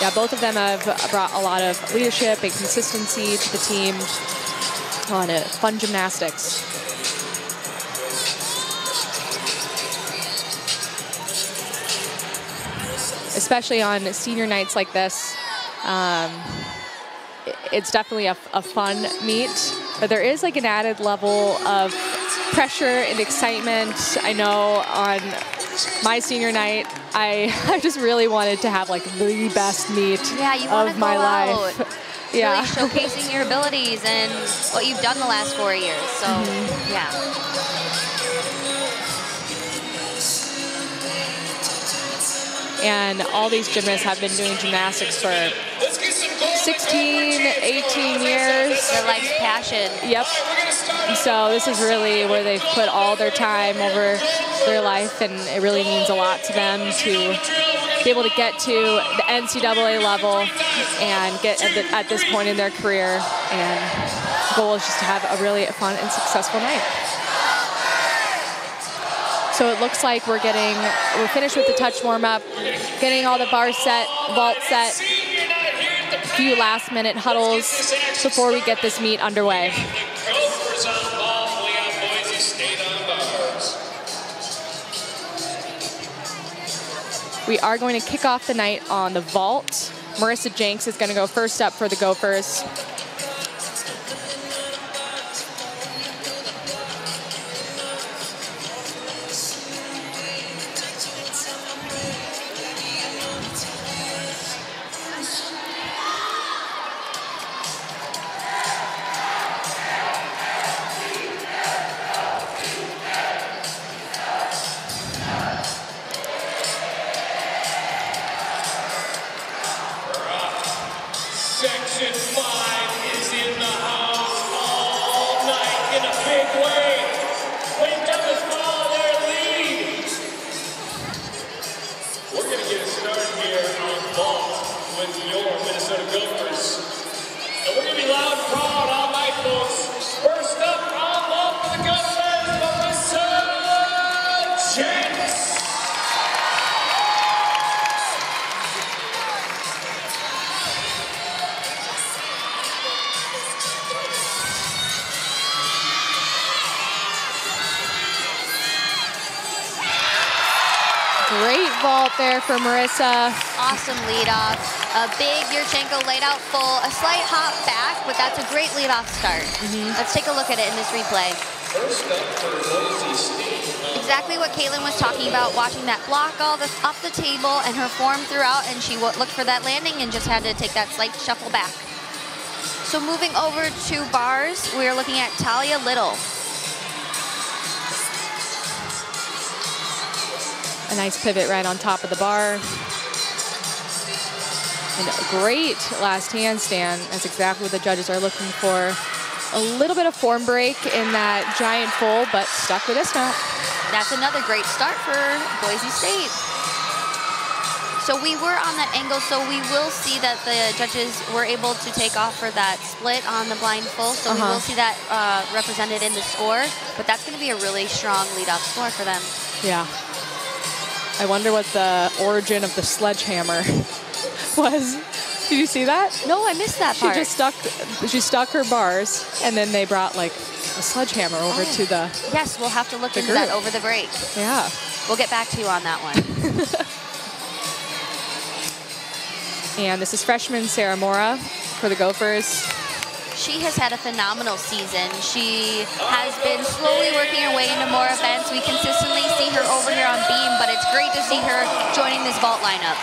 Yeah, both of them have brought a lot of leadership and consistency to the team. A lot of fun gymnastics. Especially on senior nights like this. It's definitely a fun meet, but there is like an added level of pressure and excitement. I know on my senior night, I just really wanted to have like the best meet of my life. Yeah, really showcasing your abilities and what you've done the last 4 years. So, yeah. And all these gymnasts have been doing gymnastics for 16, 18 years. Their life's passion. Yep. So this is really where they've put all their time over their life, and it really means a lot to them to be able to get to the NCAA level and get at this point in their career. And the goal is just to have a really fun and successful night. So it looks like we're finished with the touch warm-up, getting all the bars set, vault set, a few last-minute huddles before we get this meet underway. We are going to kick off the night on the vault. Marissa Jenks is going to go first up for the Gophers. Great vault there for Marissa. Awesome lead off. A big Yurchenko laid out full, a slight hop back, but that's a great lead off start. Let's take a look at it in this replay. First up for Boise State. Exactly what Caitlin was talking about, watching that block all off the table and her form throughout, and she looked for that landing and just had to take that slight shuffle back. So moving over to bars, we're looking at Talia Little. A nice pivot right on top of the bar. And a great last handstand. That's exactly what the judges are looking for. A little bit of form break in that giant full, but stuck with this mount. That's another great start for Boise State. So we were on that angle, so we will see that the judges were able to take off for that split on the blind full. So we will see that represented in the score, but that's going to be a really strong lead-off score for them. Yeah. I wonder what the origin of the sledgehammer was. Did you see that? No, I missed that part. She stuck her bars, and then they brought like a sledgehammer over to the Yes, we'll have to look into that over the break. Yeah. We'll get back to you on that one. And this is freshman Sarah Mora for the Gophers. She has had a phenomenal season. She has been slowly working her way into more events. We consistently see her over here on beam, but it's great to see her joining this vault lineup.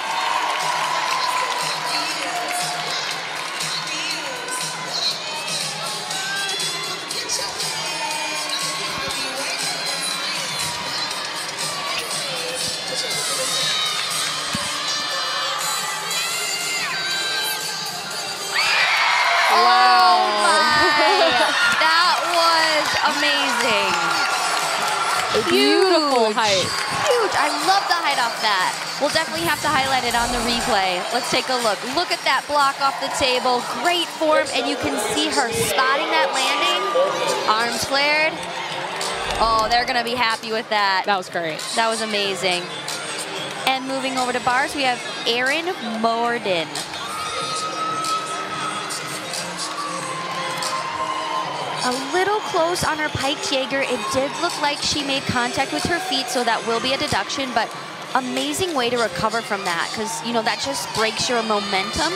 Amazing. Beautiful height. Huge. I love the height off that. We'll definitely have to highlight it on the replay. Let's take a look. Look at that block off the table. Great form, and you can see her spotting that landing. Arms flared. Oh, they're going to be happy with that. That was great. That was amazing. And moving over to bars, we have Erin Morden. A little close on her piked Jaeger. It did look like she made contact with her feet, so that will be a deduction, but amazing way to recover from that, because, you know, that just breaks your momentum.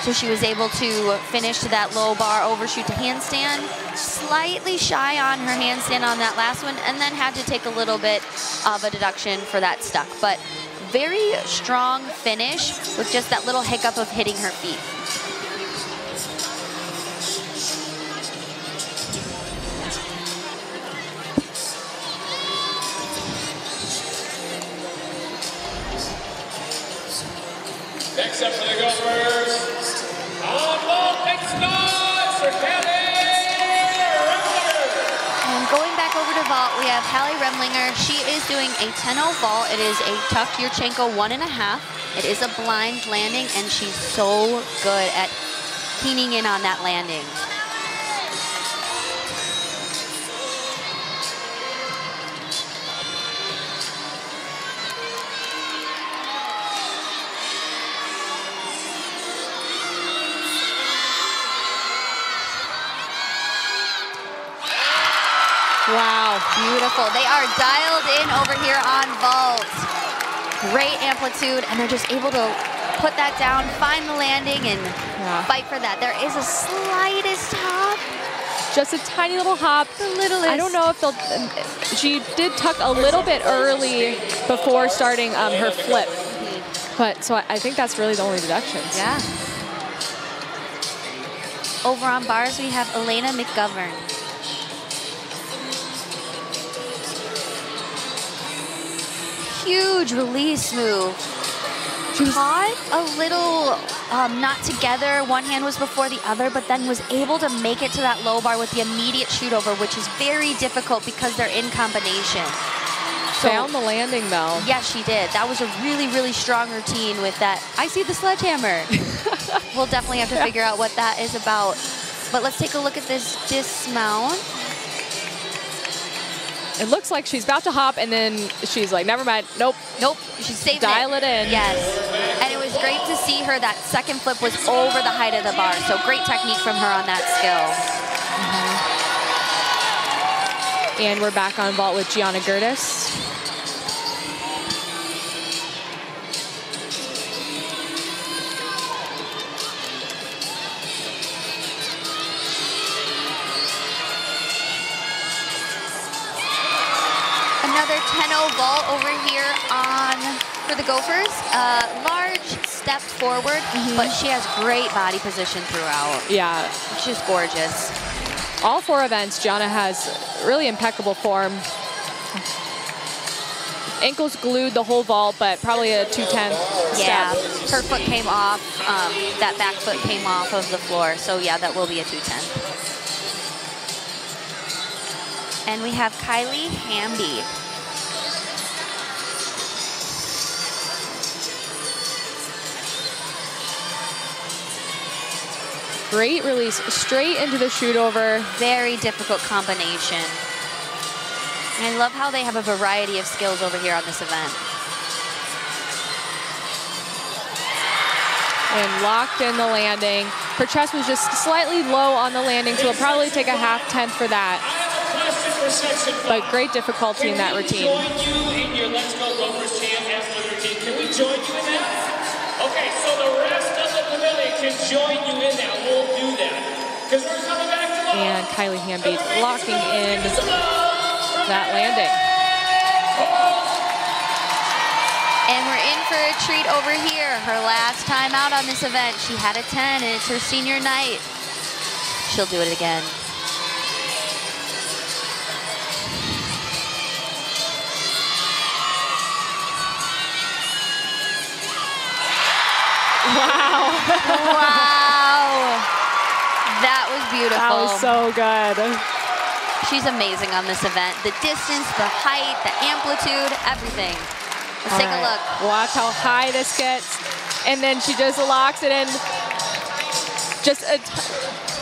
So she was able to finish to that low bar overshoot to handstand, slightly shy on her handstand on that last one, and then had to take a little bit of a deduction for that stuck. But very strong finish with just that little hiccup of hitting her feet. Next up for the Gophers, on vault, next start for Callie Remlinger. And going back over to vault, we have Callie Remlinger. She is doing a 10-0 vault. It is a tucked Yurchenko 1.5. It is a blind landing, and she's so good at keying in on that landing. Wow. Beautiful. They are dialed in over here on vault. Great amplitude, and they're just able to put that down, find the landing, and fight for that. There is a slightest hop. Just a tiny little hop. The littlest. I don't know if they'll, she did tuck a little bit early before starting her flip. But so I think that's really the only deductions. Yeah. Over on bars, we have Elena McGovern. Huge release move. She caught a little not together. One hand was before the other, but then was able to make it to that low bar with the immediate shoot over, which is very difficult because they're in combination. So, found the landing though. Yes, she did. That was a really, really strong routine with that. I see the sledgehammer. We'll definitely have to figure out what that is about. But let's take a look at this dismount. It looks like she's about to hop, and then she's like, never mind, nope. Nope, she saved Dial it in. Yes, and it was great to see her. That second flip was over the height of the bar, so great technique from her on that skill. And we're back on vault with Gianna Gertis. Another 10-0 vault over here for the Gophers. Large step forward, but she has great body position throughout. Yeah. It's just gorgeous. All 4 events, Gianna has really impeccable form. Ankles glued the whole vault, but probably a 210 Yeah, step. her foot came off. That back foot came off of the floor. So yeah, that will be a 210. And we have Kylie Hamby. Great release, straight into the shoot over. Very difficult combination. And I love how they have a variety of skills over here on this event. And locked in the landing. Her chest was just slightly low on the landing, so it'll probably take a half-tenth for that. But great difficulty in that routine. Can we join you in your Let's Go Gophers chant after the routine? Can we join you in that? Okay, so the rest of the pavilion can join you in that. We'll do that. Because we're coming back to And Kylie Hamby locking in that landing. And we're in for a treat over here. Her last time out on this event, she had a 10, and it's her senior night. She'll do it again. Wow. Wow. That was beautiful. That was so good. She's amazing on this event. The distance, the height, the amplitude, everything. Let's take a look. Watch how high this gets. And then she just locks it in. Just a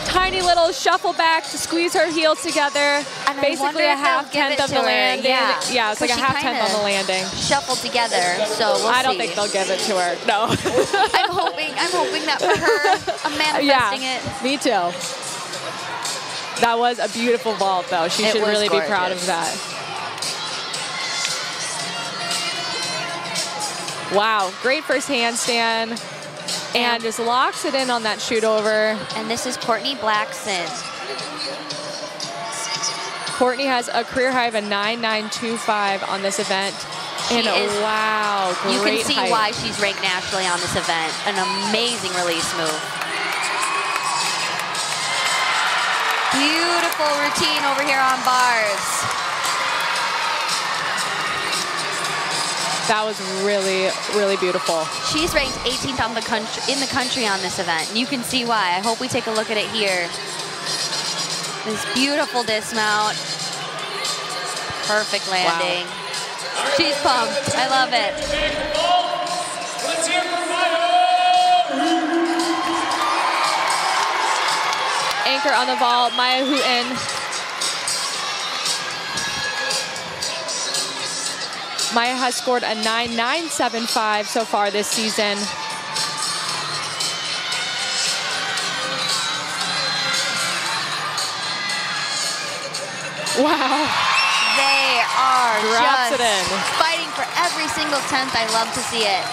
tiny little shuffle back to squeeze her heels together. And basically a half-tenth of the landing. Yeah, it's like a half-tenth on the landing. Shuffled together, so we'll see. I don't think they'll give it to her. No. I'm hoping that for her, I'm manifesting it. Me too. That was a beautiful vault, though. She should really be proud of that. Wow, great first handstand. And just locks it in on that shoot over. And this is Courtney Blackson. Courtney has a career high of a 9.925 on this event. Wow, great You can see height. why she's ranked nationally on this event. An amazing release move. Beautiful routine over here on bars. That was really, really beautiful. She's ranked 18th on in the country on this event. And you can see why. I hope we take a look at it here. This beautiful dismount. Perfect landing. Wow. She's pumped. I love it. Let's hear from Anchor on the vault, Maya Hooten. Maya has scored a 9.975 so far this season. Wow. They are Drops just it in. fighting for every single tenth. I love to see it.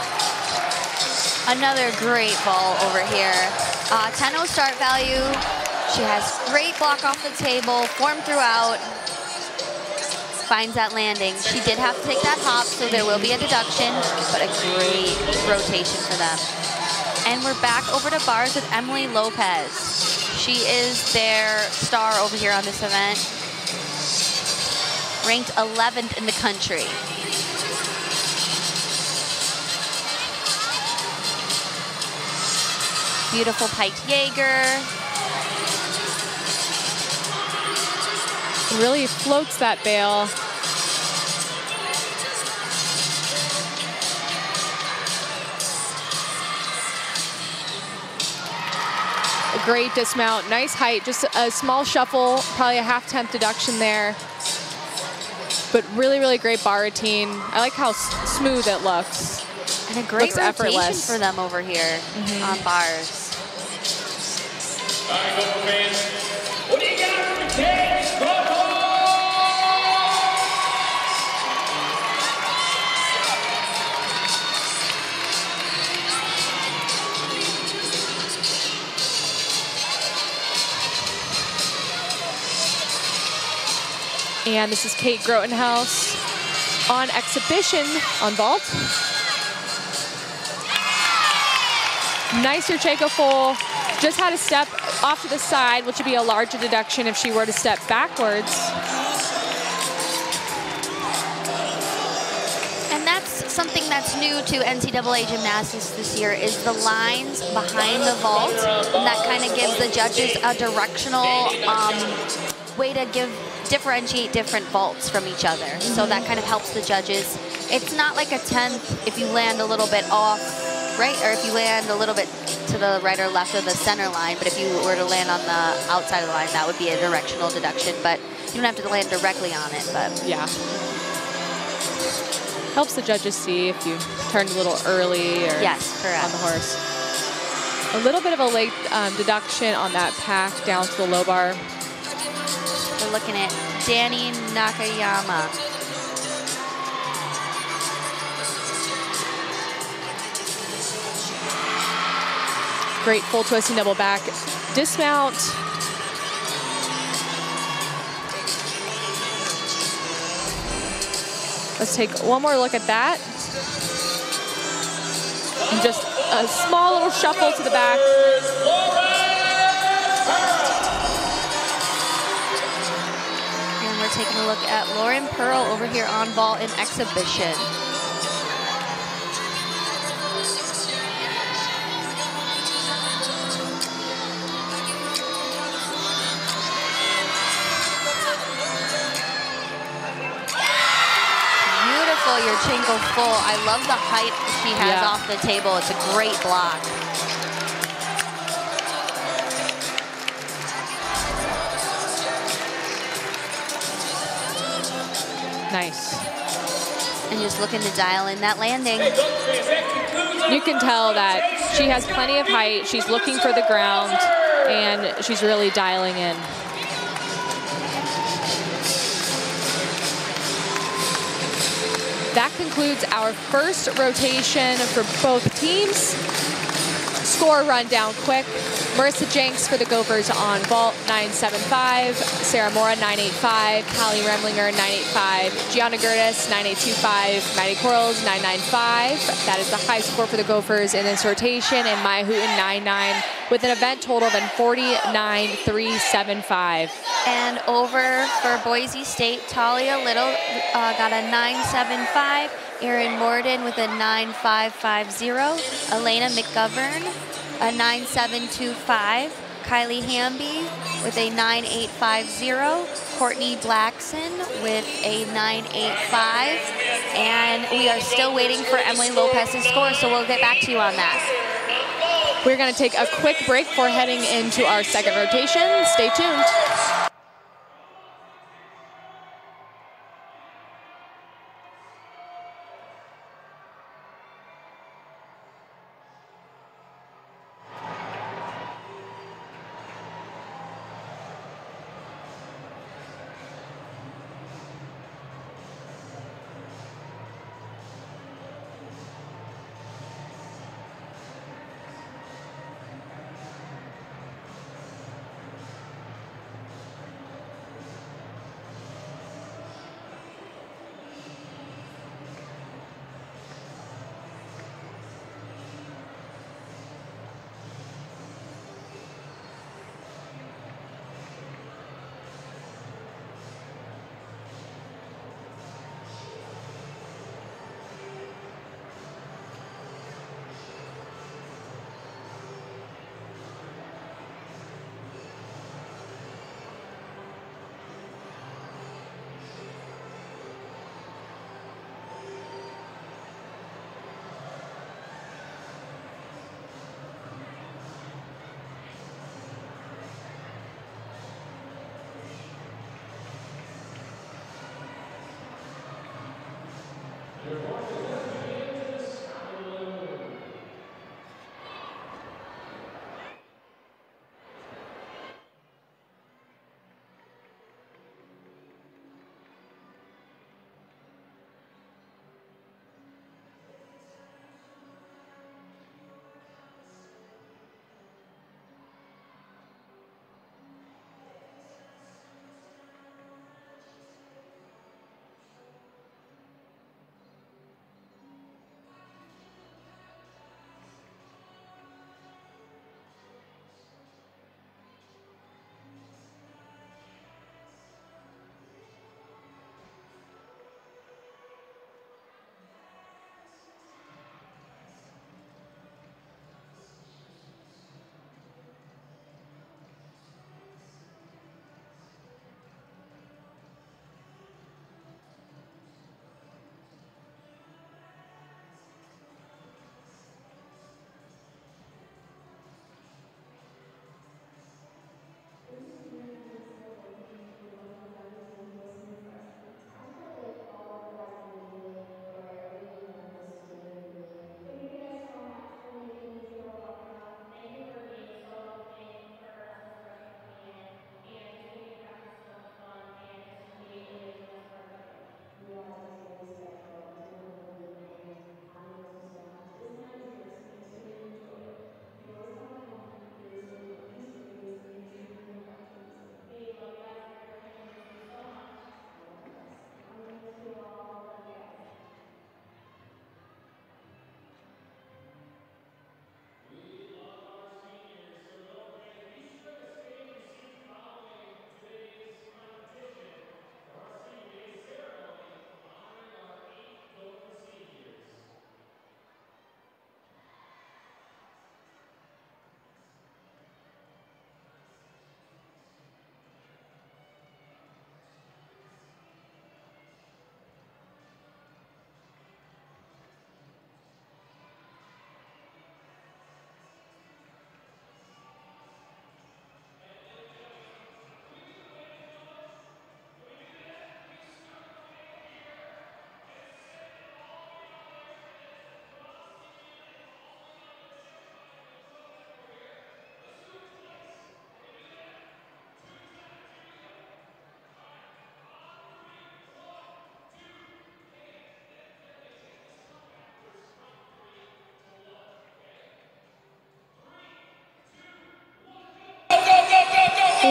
Another great ball over here. 10-0 start value. She has great block off the table, form throughout. Finds that landing. She did have to take that hop, so there will be a deduction, but a great rotation for them. And we're back over to bars with Emily Lopez. She is their star over here on this event. Ranked 11th in the country. Beautiful piked Jaeger. Really floats that bail. A great dismount, nice height, just a small shuffle, probably a half-tenth deduction there. But really, really great bar routine. I like how smooth it looks. And a great Looks rotation effortless. for them over here on bars. All right, Gopher fans. What do you got for the kids? Gopher! And this is Kate Grotenhouse on exhibition on vault. Nice Yurchenko full. Just had a step off to the side, which would be a larger deduction if she were to step backwards. And that's something that's new to NCAA gymnastics this year is the lines behind the vault. And that kind of gives the judges a directional way to differentiate different vaults from each other. So that kind of helps the judges. It's not like a 10th if you land a little bit off, right? Or if you land a little bit to the right or left of the center line. But if you were to land on the outside of the line, that would be a directional deduction. But you don't have to land directly on it. But yeah. Helps the judges see if you turned a little early or yes, correct. On the horse. A little bit of a late deduction on that pack down to the low bar. We're looking at Danny Nakayama. Great full twisting double back dismount. Let's take one more look at that. And just a small little shuffle to the back. And we're taking a look at Lauren Pearl over here on vault in exhibition. Yurchenko full. I love the height she has off the table. It's a great block. Nice. And just looking to dial in that landing. You can tell that she has plenty of height. She's looking for the ground, and she's really dialing in. That concludes our first rotation for both teams. Score rundown quick. Marissa Jenks for the Gophers on vault, 975. Sarah Mora, 985. Callie Remlinger, 985. Gianna Gertis, 9825. Maddie Quarles, 995. That is the high score for the Gophers in this rotation. And Maya Hooten, 99, with an event total of 49,375. And over for Boise State, Talia Little got a 975. Erin Morden with a 9550. Elena McGovern, a 9725. Kylie Hamby with a 9850. Courtney Blackson with a 985. And we are still waiting for Emily Lopez's score, so we'll get back to you on that. We're going to take a quick break before heading into our second rotation. Stay tuned.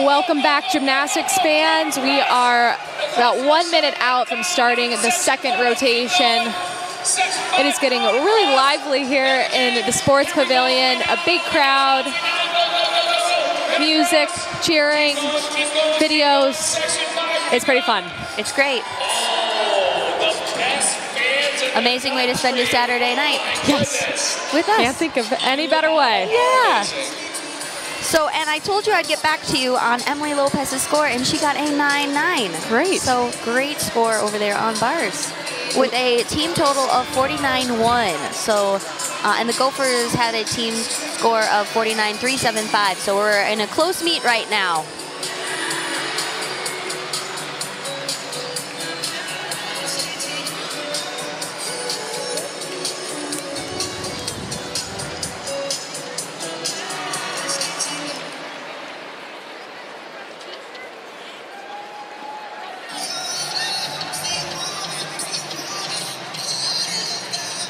Welcome back, gymnastics fans. We are about 1 minute out from starting the second rotation. It is getting really lively here in the sports pavilion. A big crowd, music, cheering, videos. It's pretty fun. It's great. Amazing way to spend your Saturday night. Yes. With us. Can't think of any better way. Yeah. So, and I told you I'd get back to you on Emily Lopez's score, and she got a 9-9. Great. So, great score over there on bars with a team total of 49-1. So, and the Gophers had a team score of 49-375. So, we're in a close meet right now.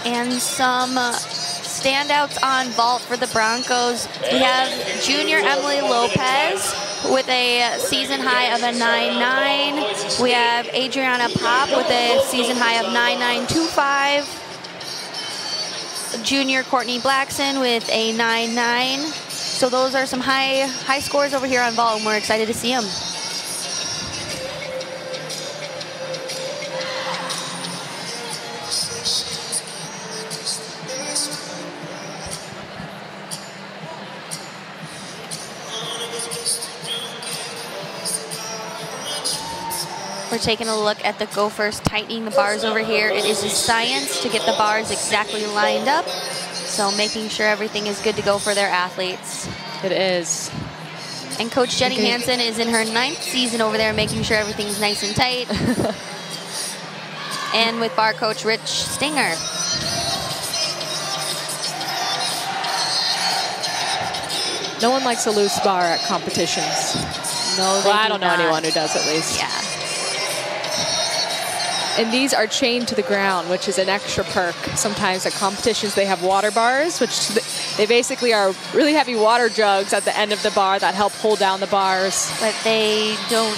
And some standouts on vault for the Broncos. We have junior Emily Lopez with a season high of a 9-9. We have Adriana Pop with a season high of 9-9-2-5. Junior Courtney Blackson with a 9-9. So those are some high scores over here on vault, and we're excited to see them. We're taking a look at the Gophers tightening the bars over here. It is a science to get the bars exactly lined up. So making sure everything is good to go for their athletes. It is. And Coach Jenny Hansen is in her 9th season over there, making sure everything's nice and tight. And with bar coach Rich Stinger. No one likes a loose bar at competitions. No, well, I don't know anyone who does, at least. Yeah. And these are chained to the ground, which is an extra perk. Sometimes at competitions they have water bars, which they basically are really heavy water jugs at the end of the bar that help hold down the bars. But they don't.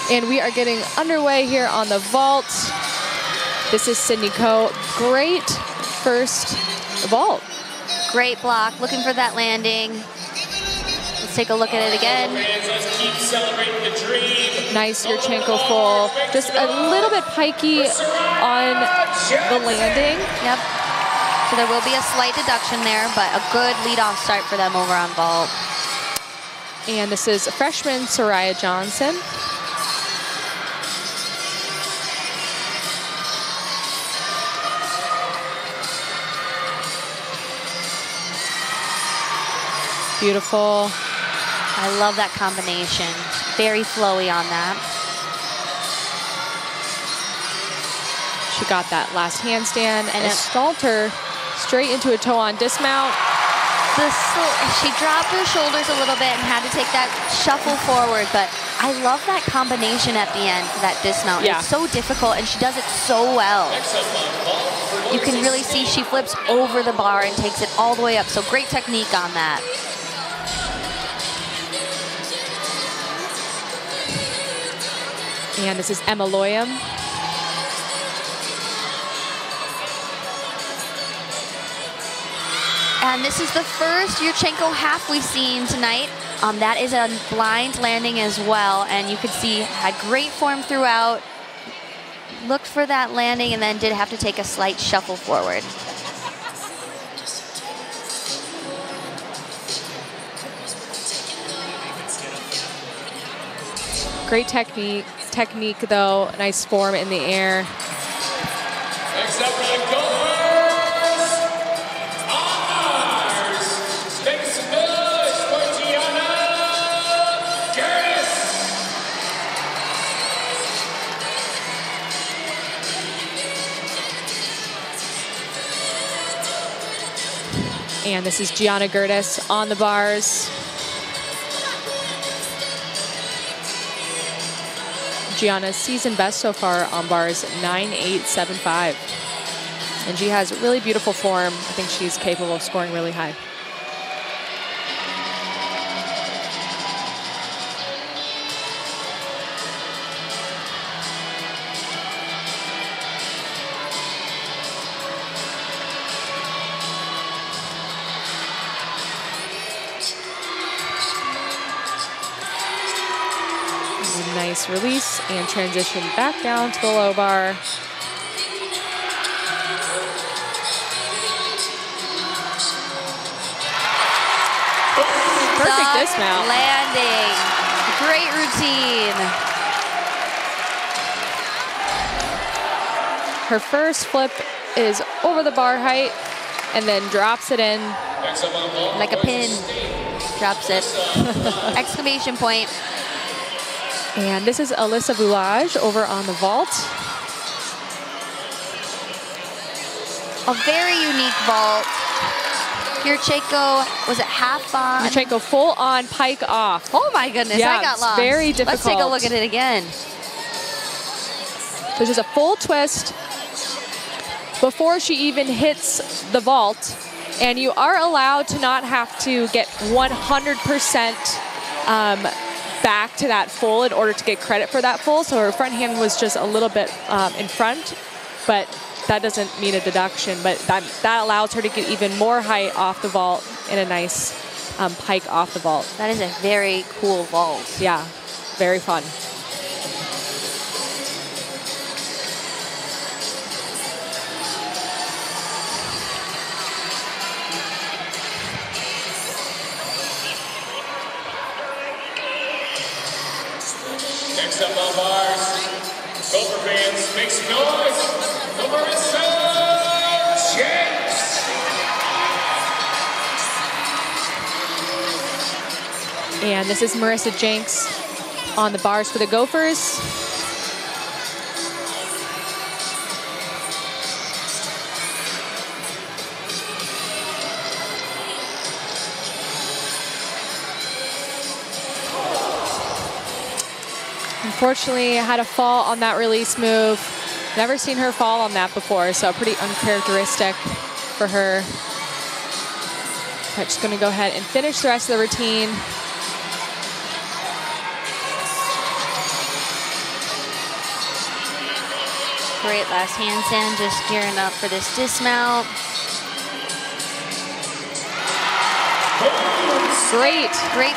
And we are getting underway here on the vault. This is Sydney Coe. Great first vault. Great block, looking for that landing. Let's take a look at it again. Let's keep celebrating the dream. Nice Yurchenko full. Just a little bit pikey on the landing. Yep. So there will be a slight deduction there, but a good leadoff start for them over on vault. And this is freshman Soraya Johnson. Beautiful. I love that combination. Very flowy on that. She got that last handstand and it stalled her straight into a toe-on dismount. She dropped her shoulders a little bit and had to take that shuffle forward, but I love that combination at the end for that dismount. Yeah. It's so difficult, and she does it so well. You can really see she flips over the bar and takes it all the way up, so great technique on that. And this is Emma Loyam. And this is the first Yurchenko half we've seen tonight. That is a blind landing as well. And you could see had great form throughout. Looked for that landing and then did have to take a slight shuffle forward. Great technique though. Nice form in the air. Next up for the Gophers, honors. Make some noise for Gianna Curtis. And this is Gianna Gertis on the bars. Gianna's season best so far on bars, 9.875. And she has really beautiful form. I think she's capable of scoring really high. nice release and transition back down to the low bar. Perfect dismount. Landing. Great routine. Her first flip is over the bar height and then drops it in. Like a pin. Drops it. Exclamation point. And this is Alyssa Boulage over on the vault. A very unique vault. Yurchenko, was it half on? Yurchenko full on, pike off. Oh my goodness, yeah, I got lost. Very difficult. Let's take a look at it again. There's just a full twist before she even hits the vault. And you are allowed to not have to get 100% back to that full in order to get credit for that full. So her front hand was just a little bit in front, but that doesn't mean a deduction. But that allows her to get even more height off the vault and a nice pike off the vault. That is a very cool vault. Yeah, very fun. Next up on bars, Gopher fans, make some noise for Marissa Jenks. And this is Marissa Jenks on the bars for the Gophers. Unfortunately, had a fall on that release move. Never seen her fall on that before, so pretty uncharacteristic for her. But just gonna go ahead and finish the rest of the routine. Great last handstand, just gearing up for this dismount. Great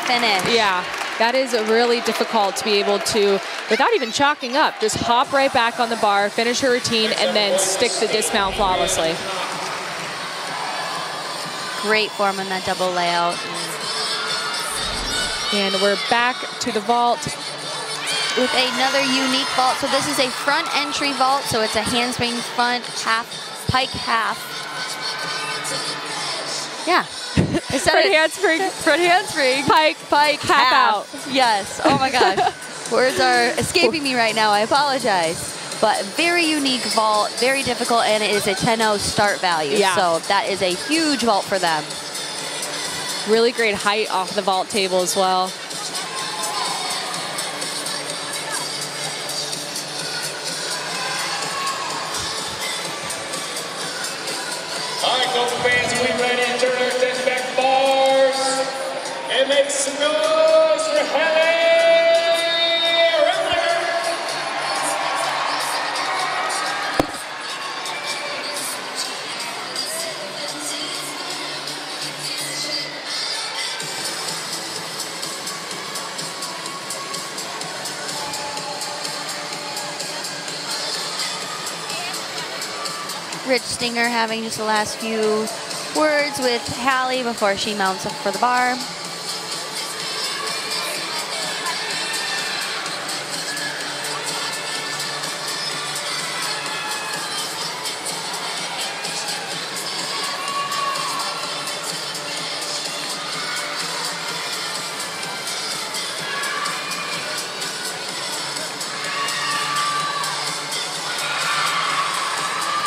finish. Yeah. That is really difficult to be able to, without even chalking up, just hop right back on the bar, finish her routine, and then stick the dismount flawlessly. Great form on that double layout. And we're back to the vault. With another unique vault. So this is a front entry vault, so it's a handspring front, half, pike half. Yeah. Front handspring, pike, half out. Yes, oh my gosh. Words are escaping me right now, I apologize. But very unique vault, very difficult, and it is a 10-0 start value. Yeah. So that is a huge vault for them. Really great height off the vault table as well. All right, Gopher fans, are we ready to turn our attention back to bars and make some noise for Hallie Remlinger? Rich Stinger having just the last few words with Hallie before she mounts up for the bar.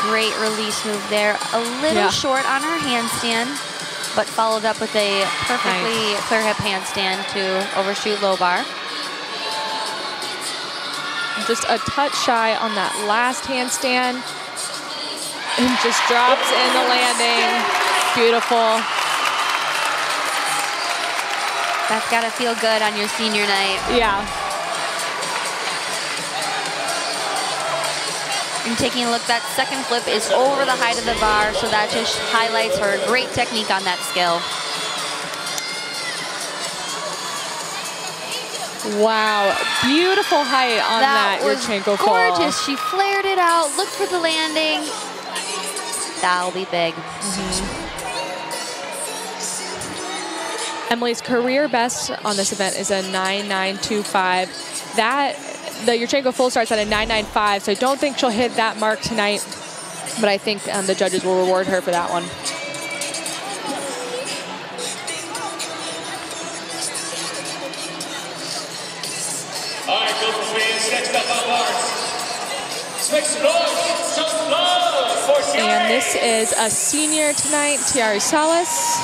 Great release move there. A little short on her handstand, but followed up with a perfectly clear hip handstand to overshoot low bar. Just a touch shy on that last handstand. And just drops in the landing. Beautiful. That's gotta feel good on your senior night. Yeah. And taking a look, that second flip is over the height of the bar, so that just highlights her great technique on that skill. Wow, beautiful height on that Yurchenko fall. Gorgeous. She flared it out, looked for the landing. That'll be big. Emily's career best on this event is a 9.925. The Yurchenko full starts at a 9.95, so I don't think she'll hit that mark tonight, but I think the judges will reward her for that one. All right, go for fans. Next up on bars. Make some noise. Show some love for Tiare. And this is a senior tonight, Tiare Salas.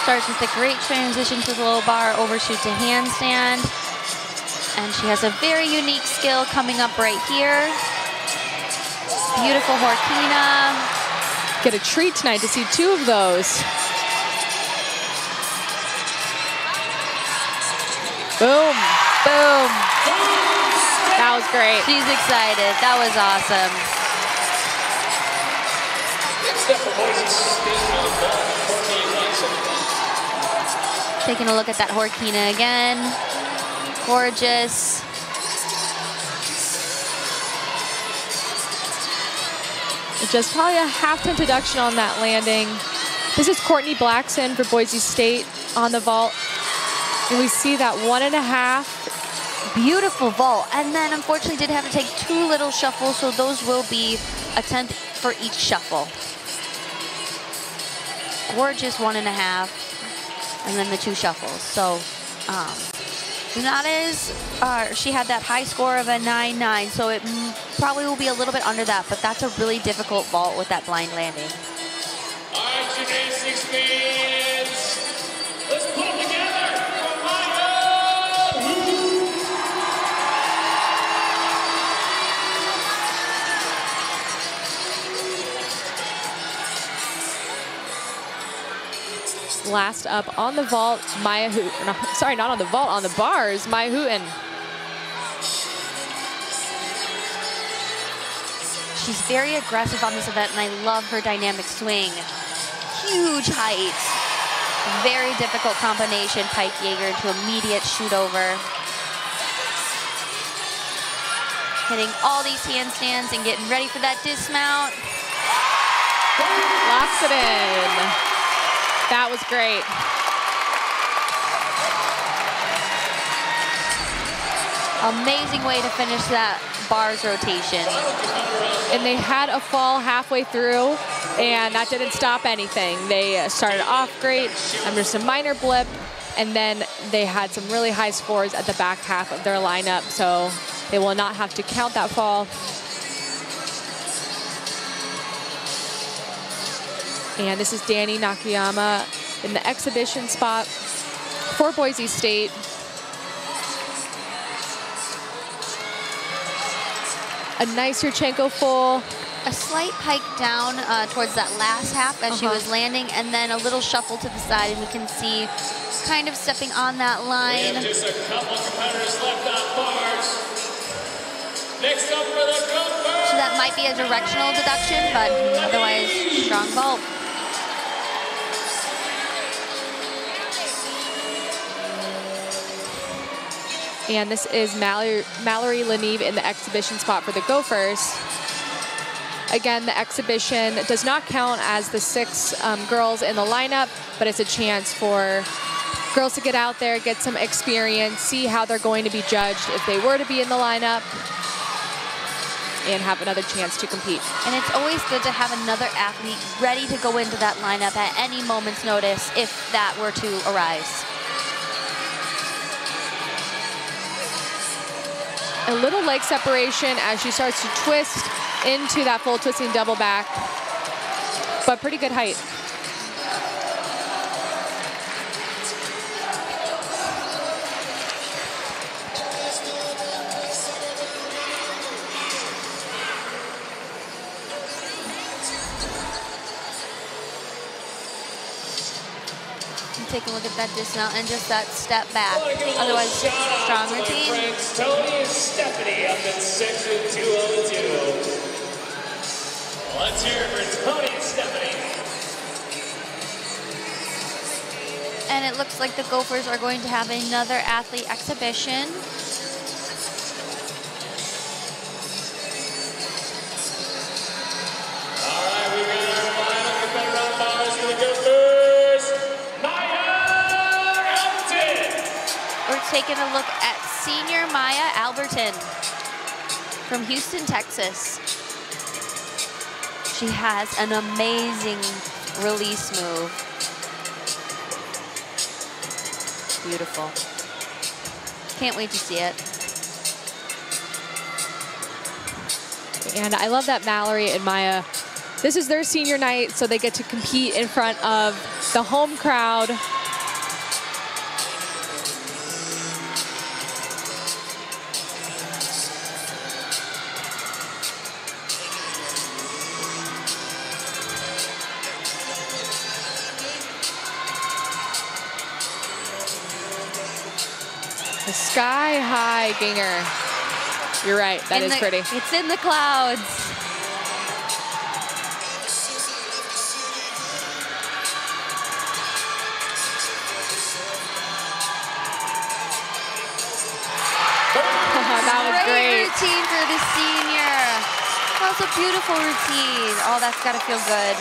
Starts with a great transition to the low bar, overshoot to handstand. And she has a very unique skill coming up right here. Beautiful Horkina. Get a treat tonight to see 2 of those. Boom, boom. That was great. She's excited. That was awesome. Next up for Boise State on the ball, 48-1. Taking a look at that Horkina again. Gorgeous. Just probably a half introduction on that landing. This is Courtney Blackson for Boise State on the vault. And we see that 1.5. Beautiful vault. And then unfortunately did have to take 2 little shuffles, so those will be a 10th for each shuffle. Gorgeous 1.5. And then the 2 shuffles. So not as, she had that high score of a 9.9, so it probably will be a little bit under that, but that's a really difficult vault with that blind landing. All right, gymnastics fans, let's put them together for Maya. Last up on the vault, Maya Hooten. No, sorry, not on the vault, on the bars, Maya Hooten. She's very aggressive on this event, and I love her dynamic swing. Huge height. Very difficult combination, Pike Jaeger into immediate shoot over. Hitting all these handstands and getting ready for that dismount. Locks it in. That was great. Amazing way to finish that bars rotation. And they had a fall halfway through, and that didn't stop anything. They started off great, and just a minor blip, and then they had some really high scores at the back half of their lineup, so they will not have to count that fall. And this is Danny Nakayama in the exhibition spot for Boise State. A nice Yurchenko full. A slight hike down towards that last half as she was landing, and then a little shuffle to the side, and we can see kind of stepping on that line. Just a couple competitors left on bars. Next up for the Gophers. So that might be a directional deduction, but otherwise, strong vault. And this is Mallory Leneve in the exhibition spot for the Gophers. Again, the exhibition does not count as the 6 girls in the lineup, but it's a chance for girls to get out there, get some experience, see how they're going to be judged if they were to be in the lineup, and have another chance to compete. And it's always good to have another athlete ready to go into that lineup at any moment's notice if that were to arise. A little leg separation as she starts to twist into that full twisting double back, but pretty good height. take a look at that dismount and just that step back. Otherwise, strong routine. Friends Tony and Stephanie up in section 202. Let's hear it for Tony and Stephanie. And it looks like the Gophers are going to have another athlete exhibition. All right, we got our final competitor on bars for the Gophers, Maya Alberton. We're taking a look at senior Maya Alberton from Houston, Texas. She has an amazing release move. Beautiful. Can't wait to see it. And I love that Mallory and Maya, this is their senior night, so they get to compete in front of the home crowd. The sky high Ginger. You're right, that is pretty. It's in the clouds. That was great. Routine for the senior. That was a beautiful routine. Oh, that's got to feel good.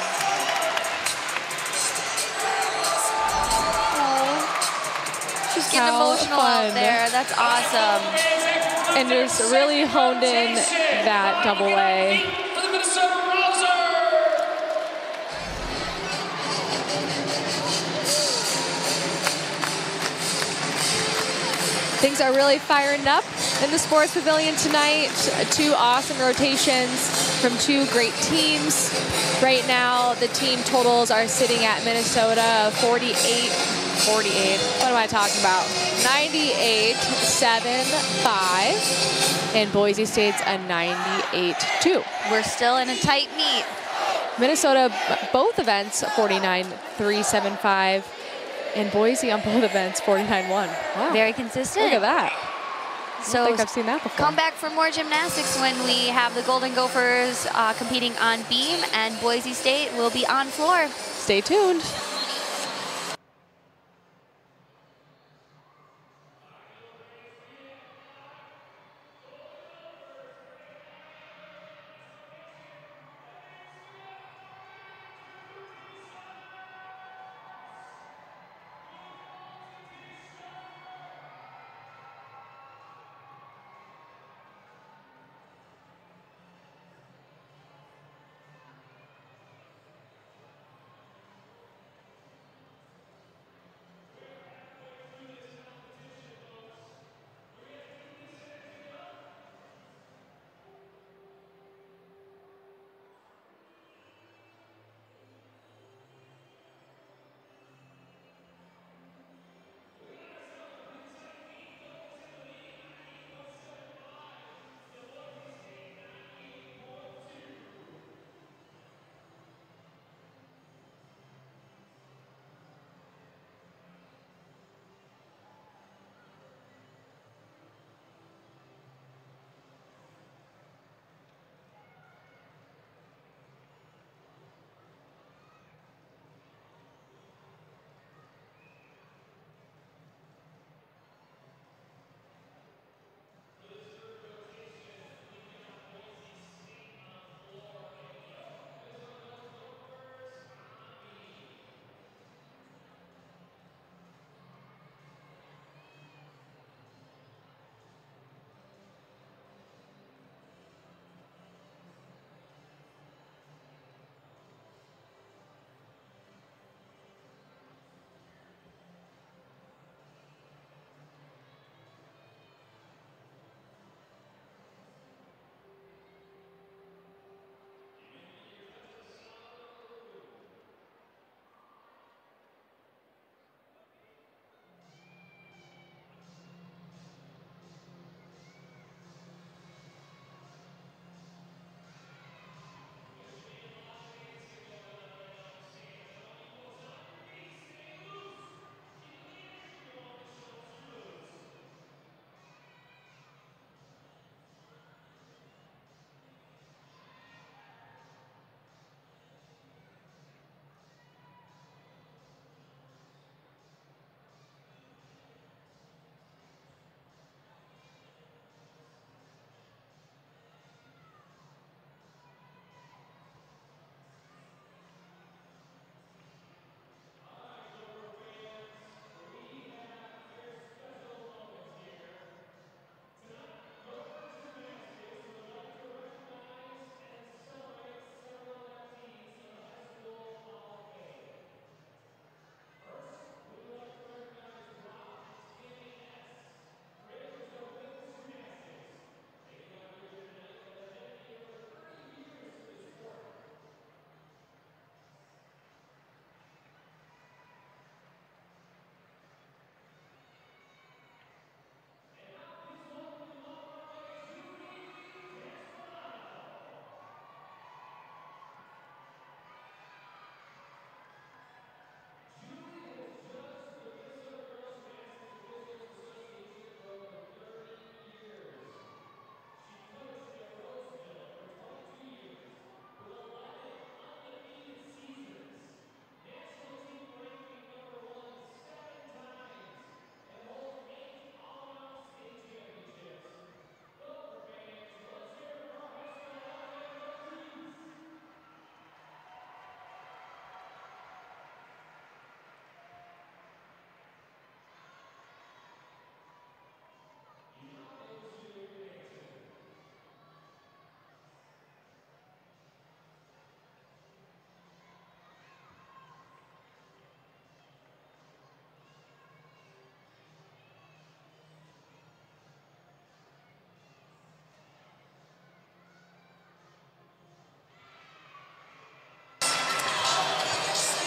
She's getting emotional out there. That's awesome. And just really honed in that double A. Things are really firing up in the sports pavilion tonight. Two awesome rotations from two great teams. Right now, the team totals are sitting at Minnesota 48. What am I talking about? 98-7-5. And Boise State's a 98-2. We're still in a tight meet. Minnesota, both events, 49-3-7-5. And Boise on both events, 49-1. Wow. Very consistent. Look at that. So I don't think I've seen that before. Come back for more gymnastics when we have the Golden Gophers competing on beam, and Boise State will be on floor. Stay tuned.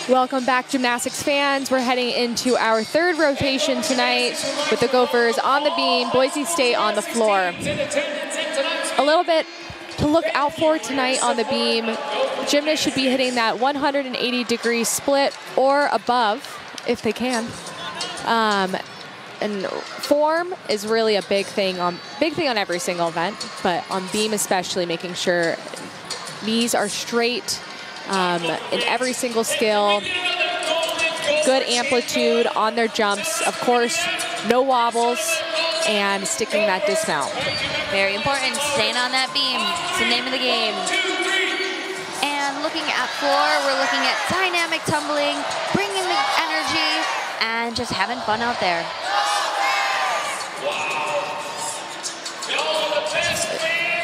Welcome back, gymnastics fans. We're heading into our third rotation tonight with the Gophers on the beam, Boise State on the floor. A little bit to look out for tonight on the beam. Gymnasts should be hitting that 180-degree split or above if they can. And form is really a big thing on every single event, but on beam especially, making sure knees are straight in every single skill. Good amplitude on their jumps. Of course, no wobbles and sticking that dismount. Very important, staying on that beam. It's the name of the game. And looking at floor, we're looking at dynamic tumbling, bringing the energy, and just having fun out there.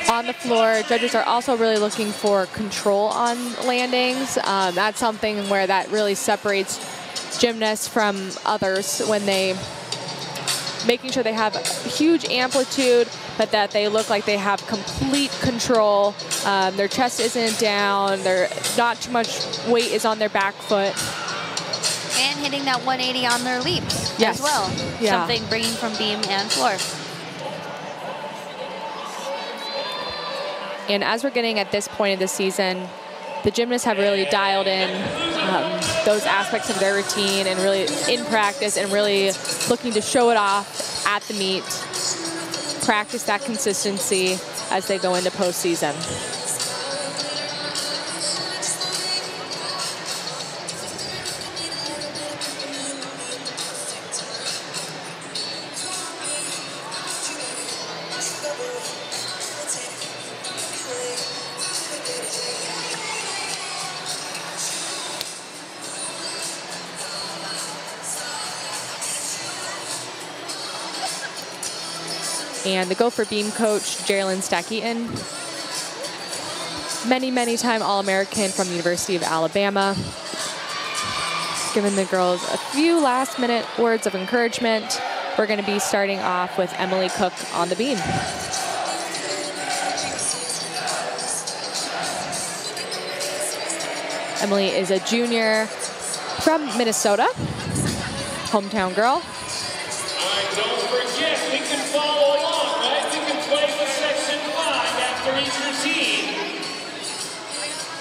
On the floor, judges are also really looking for control on landings. That's something where that really separates gymnasts from others when making sure they have huge amplitude, but that they look like they have complete control. Their chest isn't down, not too much weight is on their back foot. And hitting that 180 on their leaps as well. Yeah. Something bringing from beam and floor. And as we're getting at this point of the season, the gymnasts have really dialed in those aspects of their routine and really in practice and really looking to show it off at the meet, practice that consistency as they go into postseason. And the Gopher beam coach, Jerrilyn Stack-Eaton, many-time All-American from the University of Alabama, giving the girls a few last-minute words of encouragement. We're going to be starting off with Emily Cook on the beam. Emily is a junior from Minnesota, hometown girl. Don't forget, we can follow along, right? We can play with section 5 after each routine.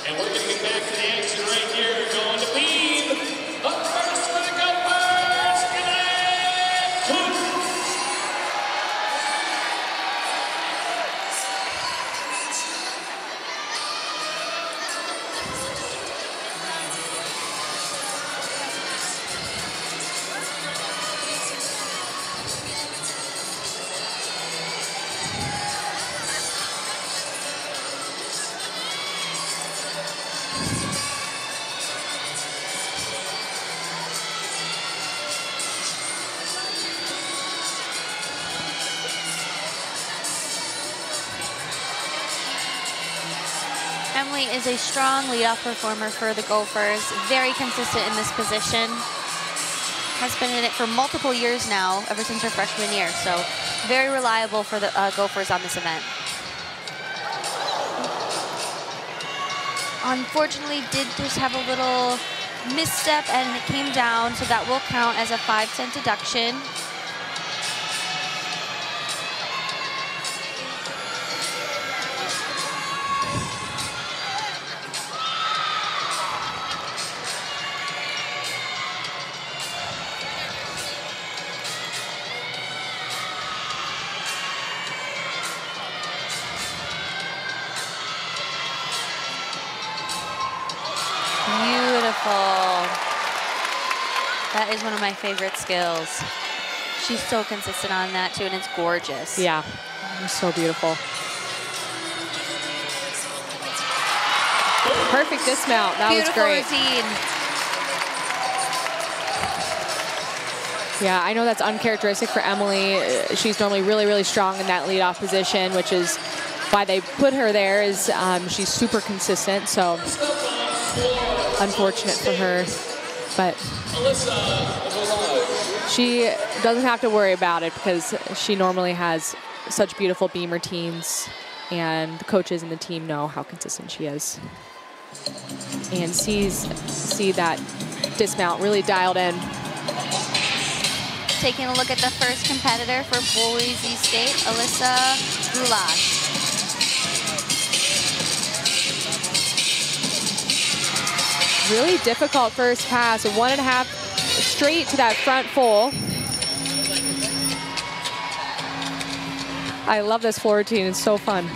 And we're going to get back to the action right here. Going to beam. Up first for the Gophers. Cook. Emily is a strong leadoff performer for the Gophers, very consistent in this position. Has been in it for multiple years now, ever since her freshman year, so very reliable for the Gophers on this event. Unfortunately, did just have a little misstep and it came down, so that will count as a 5-cent deduction. That is one of my favorite skills. She's so consistent on that too, and it's gorgeous. Yeah, it's so beautiful. Perfect dismount. That Beautiful was great. routine. Yeah, I know that's uncharacteristic for Emily. She's normally really strong in that leadoff position, which is why they put her there. Is she's super consistent, so unfortunate for her. But she doesn't have to worry about it because she normally has such beautiful beam routines, and the coaches and the team know how consistent she is. And see that dismount, really dialed in. Taking a look at the first competitor for Boise State, Alyssa Goulash. Really difficult first pass, 1.5 straight to that front full. I love this floor routine, it's so fun.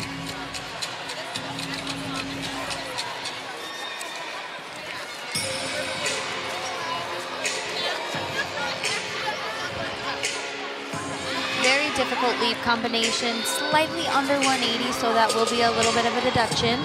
Very difficult leap combination, slightly under 180, so that will be a little bit of a deduction.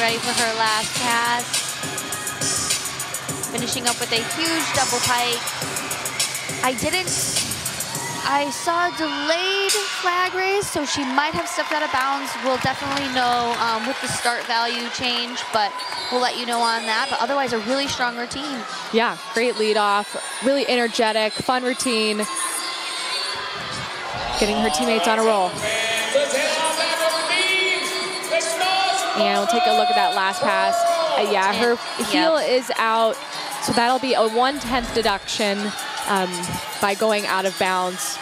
Ready for her last pass. Finishing up with a huge double pike. I saw a delayed flag raise, so she might have stepped out of bounds. We'll definitely know with the start value change, but we'll let you know on that. But otherwise, a really strong routine. Yeah, great lead off, really energetic, fun routine. Getting her teammates on a roll. And we'll take a look at that last pass. Yeah, her heel is out, so that'll be a 1/10 deduction by going out of bounds.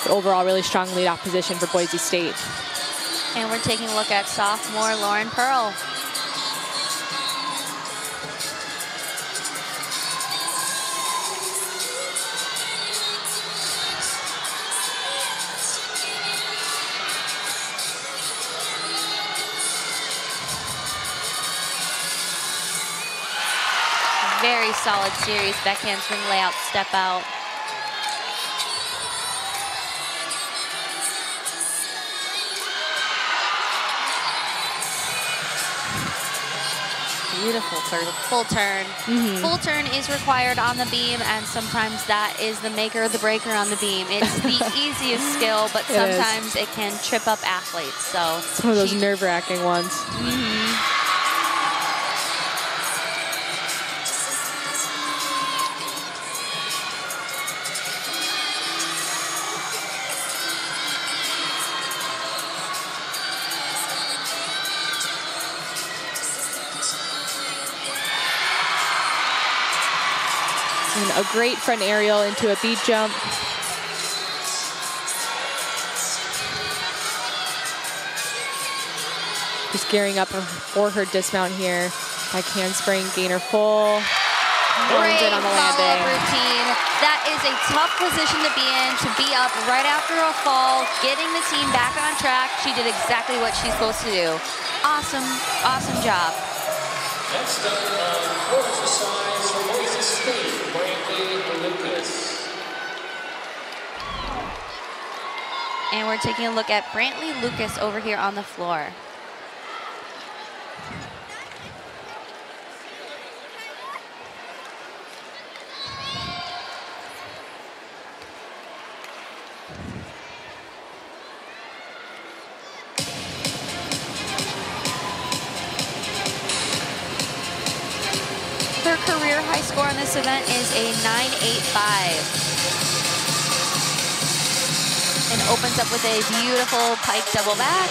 But overall, really strong lead-off position for Boise State. And we're taking a look at sophomore Lauren Pearl. Very solid series, backhand swing layout, step out. Beautiful full turn. Full turn is required on the beam, and sometimes that is the maker or the breaker on the beam. It's the easiest skill, but sometimes it can trip up athletes. So it's one of those nerve-wracking ones. And a great front aerial into a bead jump. Just gearing up for her dismount here. Backhand spring, gainer full. Great follow-up routine. That is a tough position to be in, to be up right after a fall, getting the team back on track. She did exactly what she's supposed to do. Awesome, awesome job. Next up, quarter exercise for Boise State, Lucas. And we're taking a look at Brantley Lucas over here on the floor. Her career high score in this event is a 9.85. And opens up with a beautiful pike double back.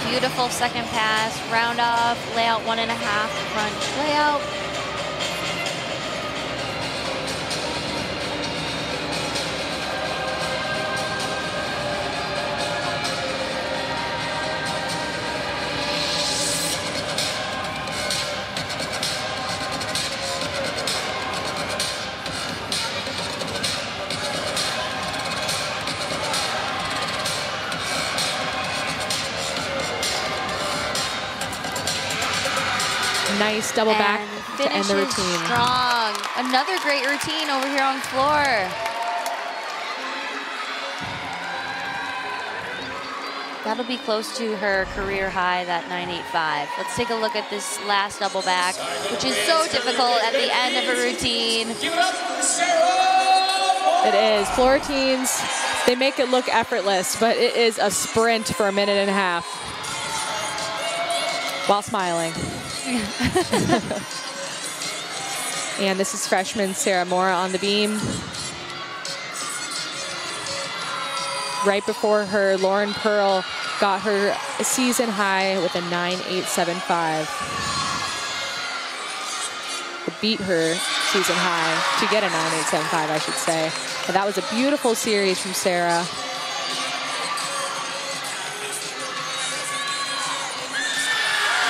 Beautiful second pass, round off, layout 1.5, crunch layout. Nice double back to end the routine. Strong. Another great routine over here on the floor. That'll be close to her career high, that 9.85. Let's take a look at this last double back, which is so difficult at the end of a routine. It is. Floor routines, they make it look effortless, but it is a sprint for a minute and a half while smiling. And this is freshman Sarah Mora on the beam. Right before her, Lauren Pearl got her season high with a 9.875. Beat her season high to get a 9.875, I should say. But that was a beautiful series from Sarah.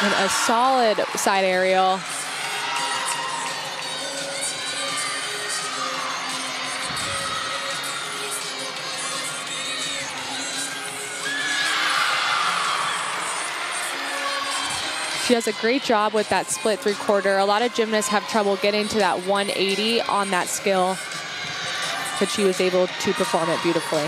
And a solid side aerial. She does a great job with that split 3/4. A lot of gymnasts have trouble getting to that 180 on that skill, but she was able to perform it beautifully.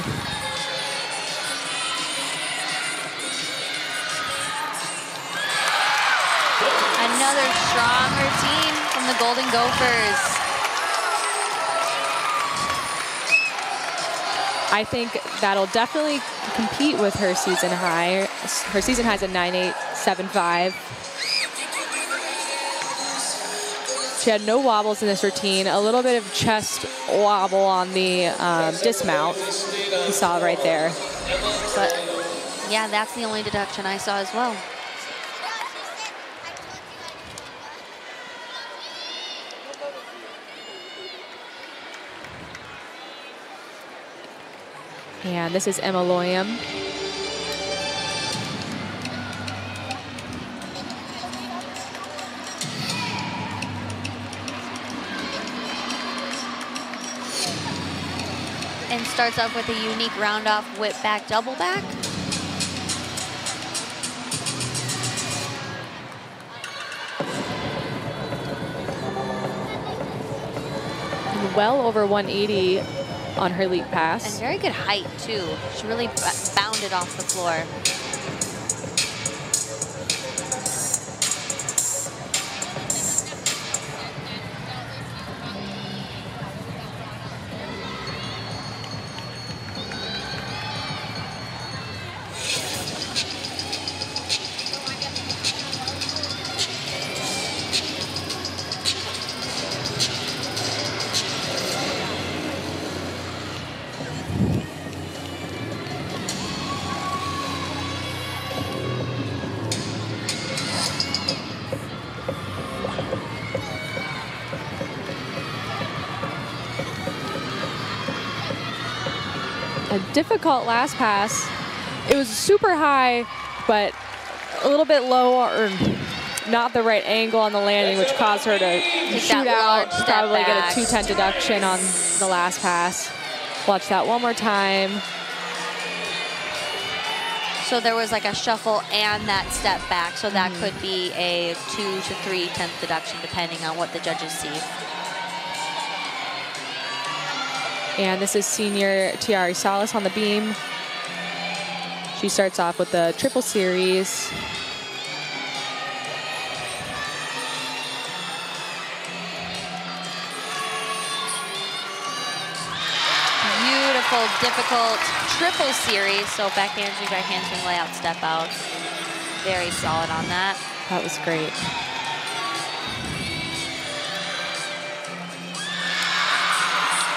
Another strong routine from the Golden Gophers. I think that'll definitely compete with her season high. Her season high is a 9.875. She had no wobbles in this routine. A little bit of chest wobble on the dismount. You saw right there. But yeah, that's the only deduction I saw as well. And this is Emma Loyam. And starts off with a unique round-off whip back double back. And well over 180 on her leap pass. And very good height, too. She really bounded off the floor. A difficult last pass. It was super high, but a little bit low or not the right angle on the landing, which caused her to shoot out, probably get a 210 deduction on the last pass. Watch that one more time. So there was like a shuffle and that step back, so that could be a 2 to 3/10 deduction depending on what the judges see. And this is senior Tiari Salas on the beam. She starts off with the triple series. Beautiful, difficult triple series. So backhand swing, backhand swing, layout, step out. Very solid on that. That was great.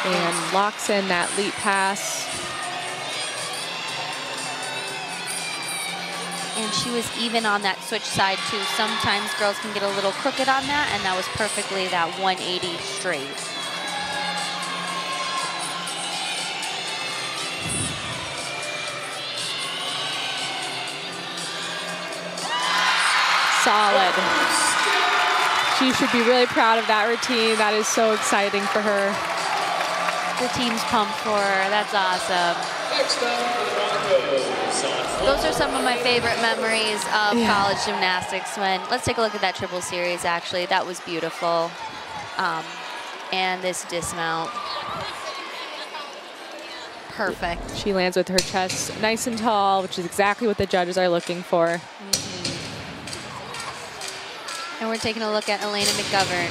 And locks in that leap pass. And she was even on that switch side too. Sometimes girls can get a little crooked on that, and that was perfectly that 180 straight. Solid. She should be really proud of that routine. That is so exciting for her. the team's pumped for her. That's awesome. Next up for the Broncos. Those are some of my favorite memories of college gymnastics. Let's take a look at that triple series, actually. That was beautiful. And this dismount. Perfect. She lands with her chest nice and tall, which is exactly what the judges are looking for. And we're taking a look at Elena McGovern.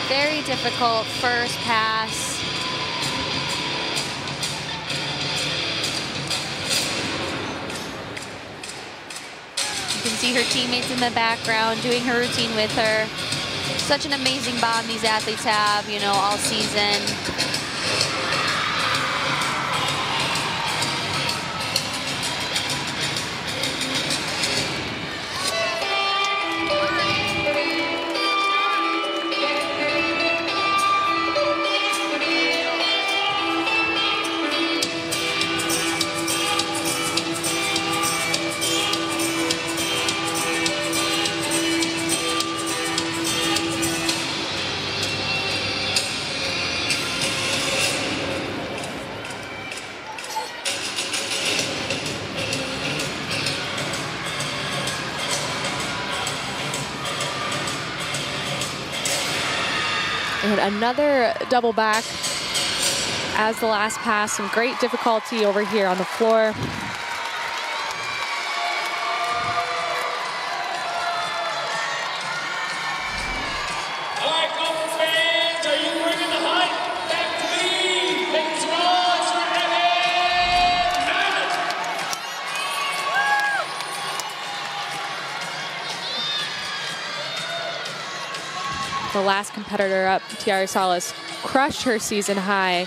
Very difficult first pass. You can see her teammates in the background doing her routine with her. Such an amazing bond these athletes have, you know, all season. And another double back as the last pass. Some great difficulty over here on the floor. All right, Gopher fans, are you bringing the hype back to me? Make some noise for Evan Nyman. The last competitor up, Tiara Salas, crushed her season high.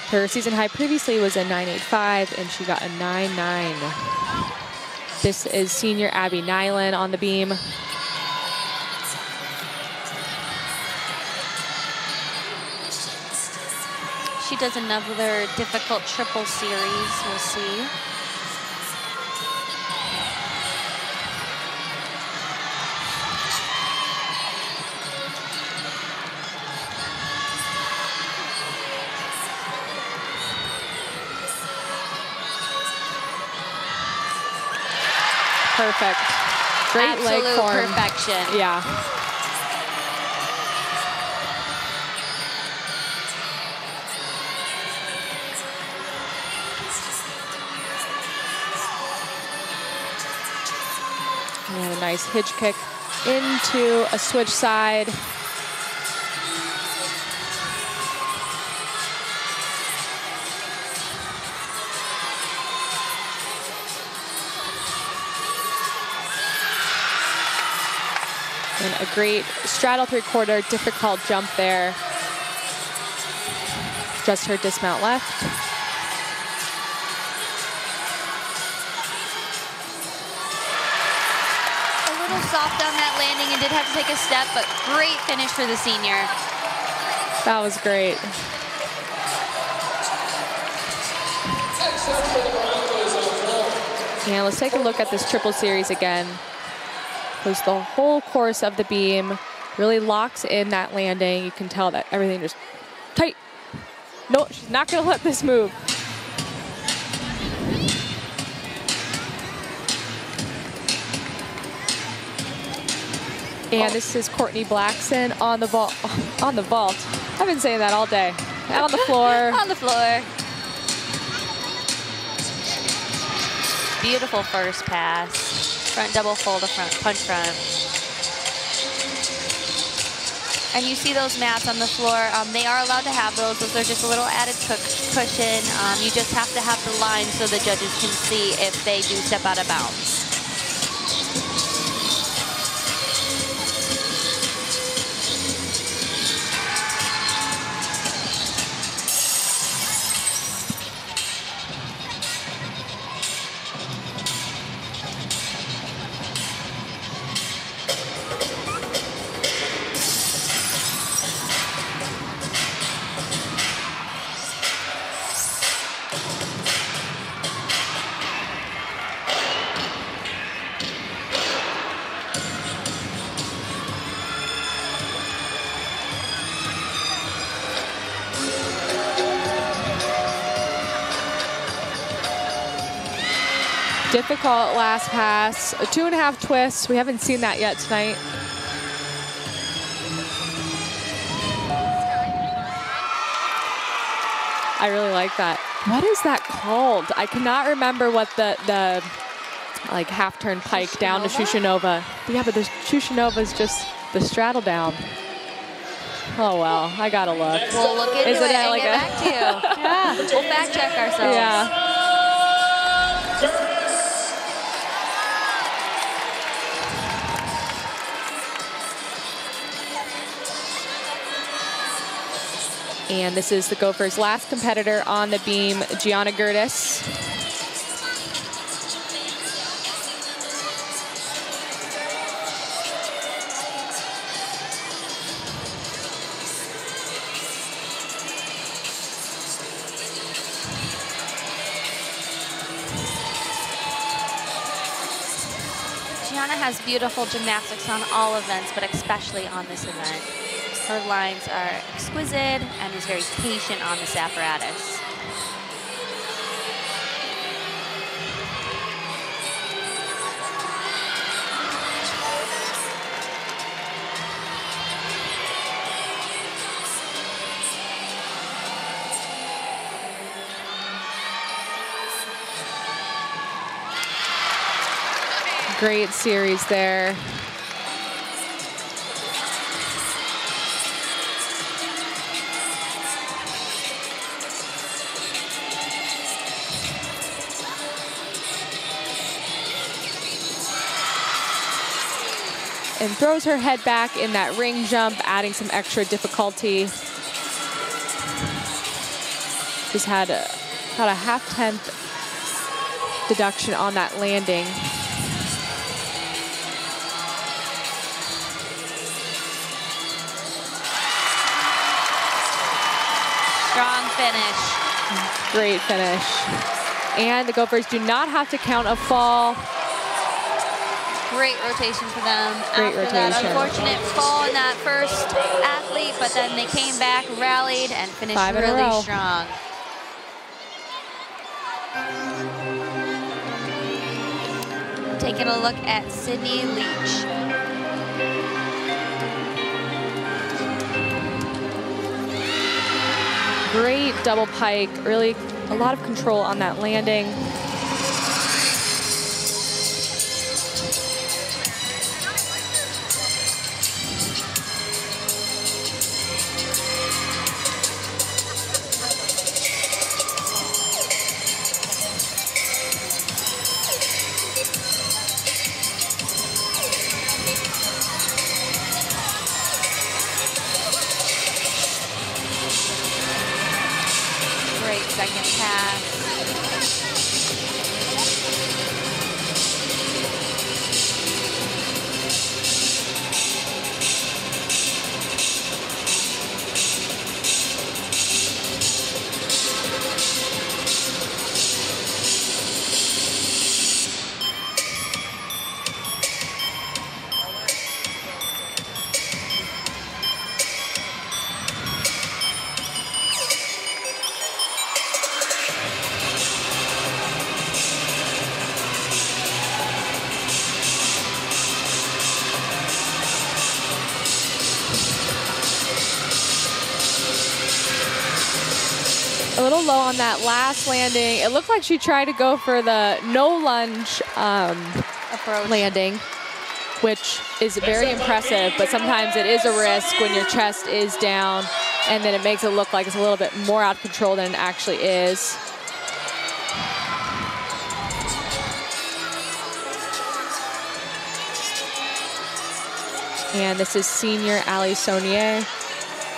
Her season high previously was a 9.85, and she got a 9.9. This is senior Abby Nyland on the beam. She does another difficult triple series, we'll see. Perfect. Great Absolute leg form. perfection. Yeah. And a nice hitch kick into a switch side. And a great straddle three-quarter, difficult jump there. Just her dismount left. A little soft on that landing and did have to take a step, but great finish for the senior. That was great. And let's take a look at this triple series again. Because the whole course of the beam really locks in that landing. You can tell that everything just tight. No, she's not going to let this move. And this is Courtney Blackson on the vault. On the vault. I've been saying that all day. And on the floor. On the floor. Beautiful first pass. Front double fold, a front punch front. And you see those mats on the floor. They are allowed to have those. Those are just a little added cushion. You just have to have the line so the judges can see if they do step out of bounds. Difficult last pass, a 2.5 twist. We haven't seen that yet tonight. I really like that. What is that called? I cannot remember what the like half turn pike down to Shushanova. Yeah, but the Shushanova's just the straddle down. Oh well, I gotta look. We'll look into it and like get back to you. Yeah, we'll fact check ourselves. Yeah. And this is the Gophers' last competitor on the beam, Gianna Gertis. Gianna has beautiful gymnastics on all events, but especially on this event. Her lines are exquisite and is very patient on this apparatus. Great series there. And throws her head back in that ring jump, adding some extra difficulty. Just had about a half-tenth deduction on that landing. Strong finish. Great finish. And the Gophers do not have to count a fall. Great rotation for them. Great After rotation. that unfortunate fall in that first athlete, but then they came back, rallied, and finished 5 in a really row. strong. Taking a look at Sydney Leach. Great double pike, really a lot of control on that landing. Great second pass. A little low on that last landing. It looked like she tried to go for the no lunge Approach. landing, which is very impressive, but sometimes it is a risk when your chest is down, and then it makes it look like it's a little bit more out of control than it actually is. And this is senior Ali Saunier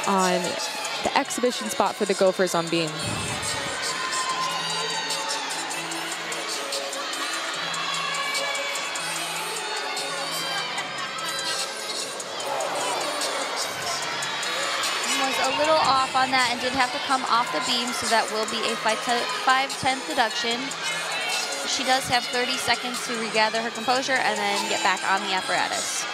on the exhibition spot for the Gophers on beam. Was a little off off on that and did have to come off the beam, so that will be a 5/10 deduction. She does have 30 seconds to regather her composure and then get back on the apparatus.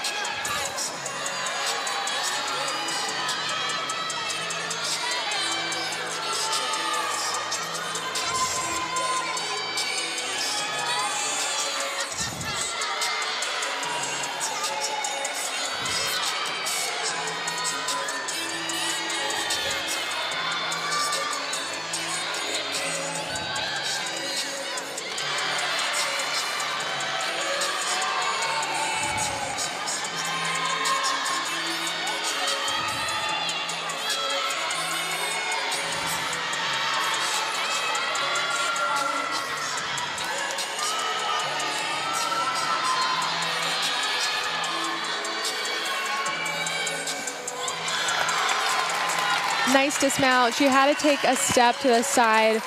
Nice dismount. She had to take a step to the side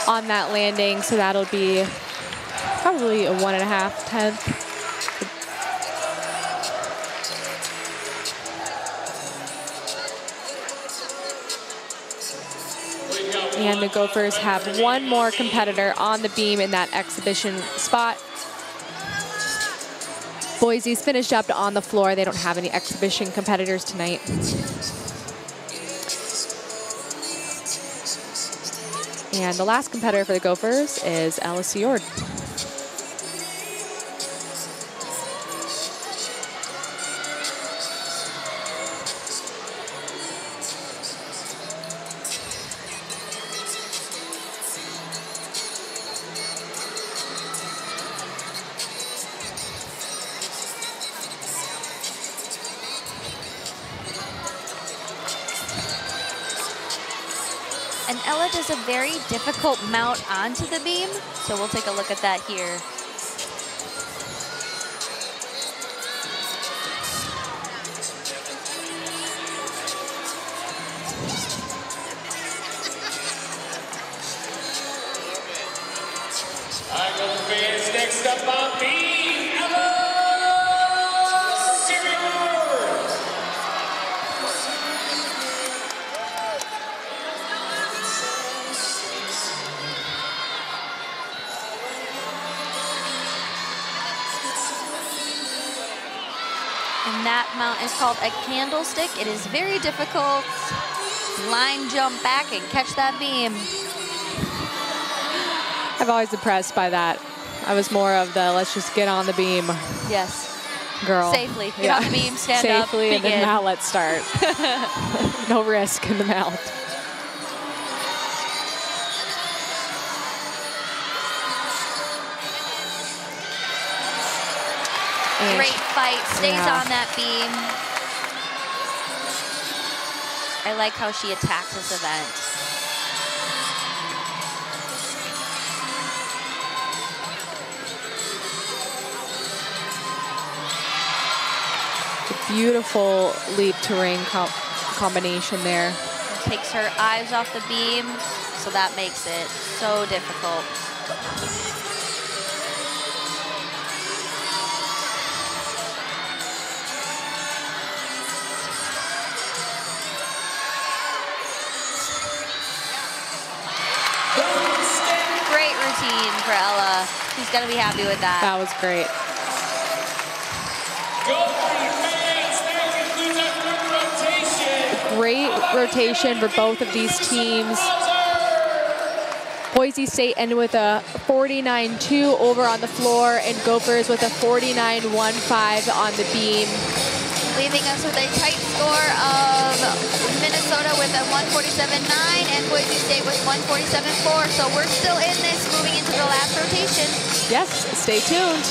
on that landing, so that'll be probably a 1.5 tenth. And the Gophers have one more competitor on the beam in that exhibition spot. Boise's finished up on the floor. They don't have any exhibition competitors tonight. And the last competitor for the Gophers is Alice Yord. And Ella does a very difficult mount onto the beam, so we'll take a look at that here. All right, Gopher fans, next up on beam, Ella Sirior. And that mount is called a candlestick. It is very difficult. Line jump back and catch that beam. I'm always impressed by that. I was more of the let's just get on the beam Yes. girl. Safely. Get on the beam, stand up, Safely, and begin. then now let's start. No risk in the mount. And Great fight, stays Yeah. on that beam. I like how she attacks this event. beautiful leap to ring combination there. Takes her eyes off the beam, so that makes it so difficult. Great routine for Ella. She's gonna be happy with that. That was great. Great rotation for both of these teams. Boise State ended with a 49-2 over on the floor, and Gophers with a 49-1-5 on the beam. Leaving us with a tight score of Minnesota with a 147.9 and Boise State with 147.4. So we're still in this, moving into the last rotation. Yes, stay tuned.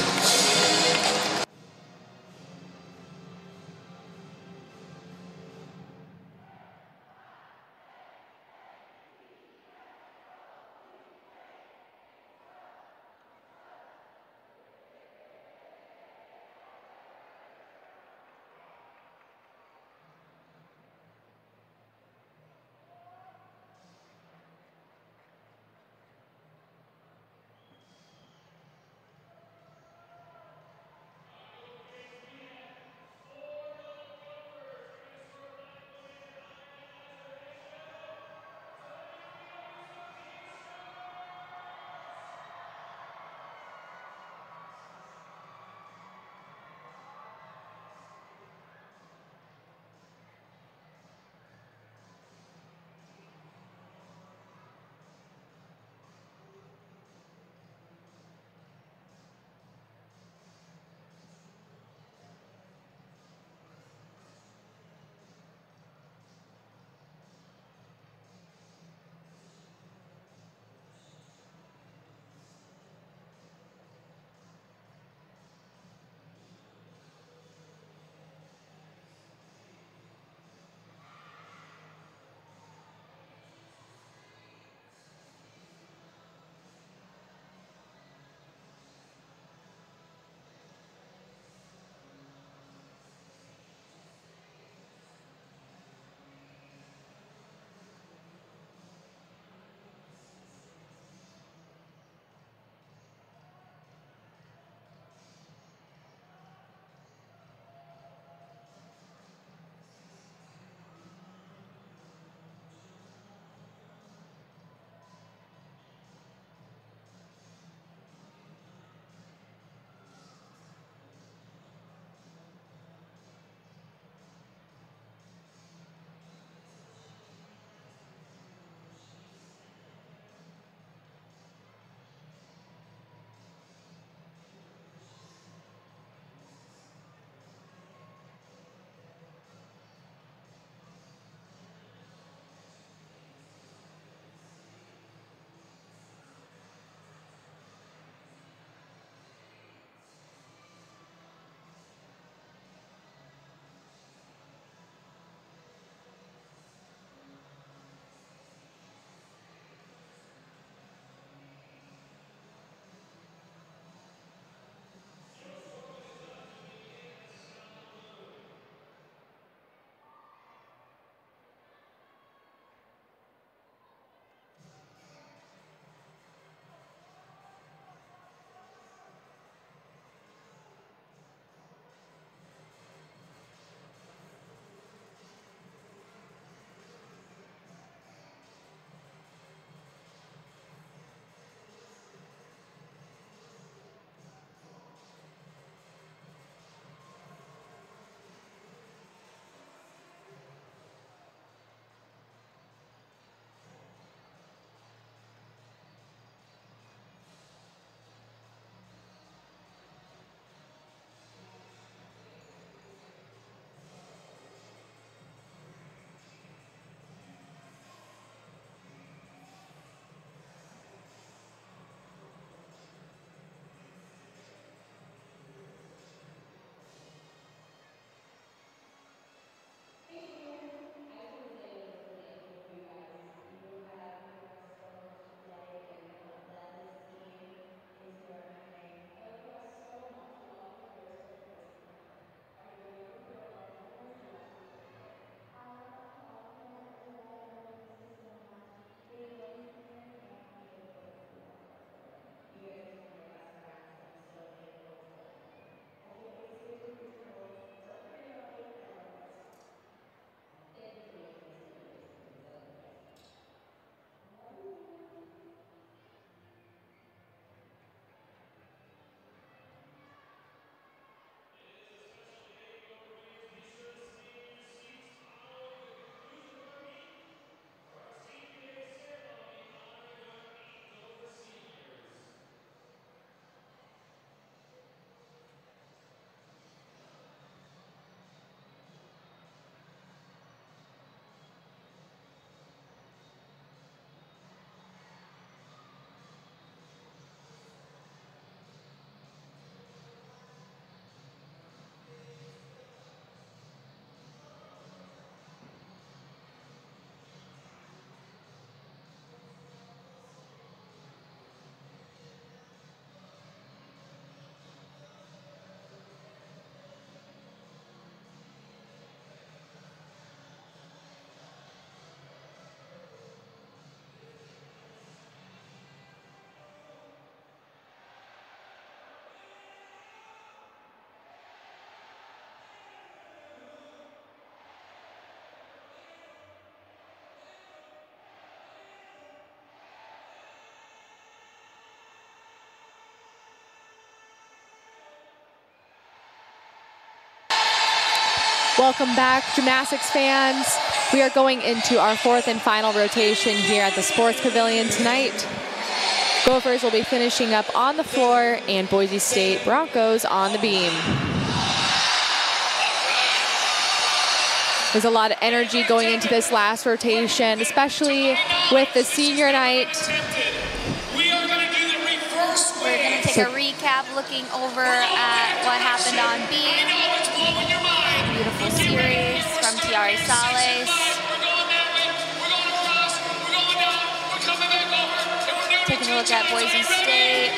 Welcome back, gymnastics fans. We are going into our 4th and final rotation here at the Sports Pavilion tonight. Gophers will be finishing up on the floor and Boise State Broncos on the beam. There's a lot of energy going into this last rotation, especially with the senior night. We're going to take a recap looking over at what happened on beam. Beautiful series from Tiare Sales. Taking a look at Boise State,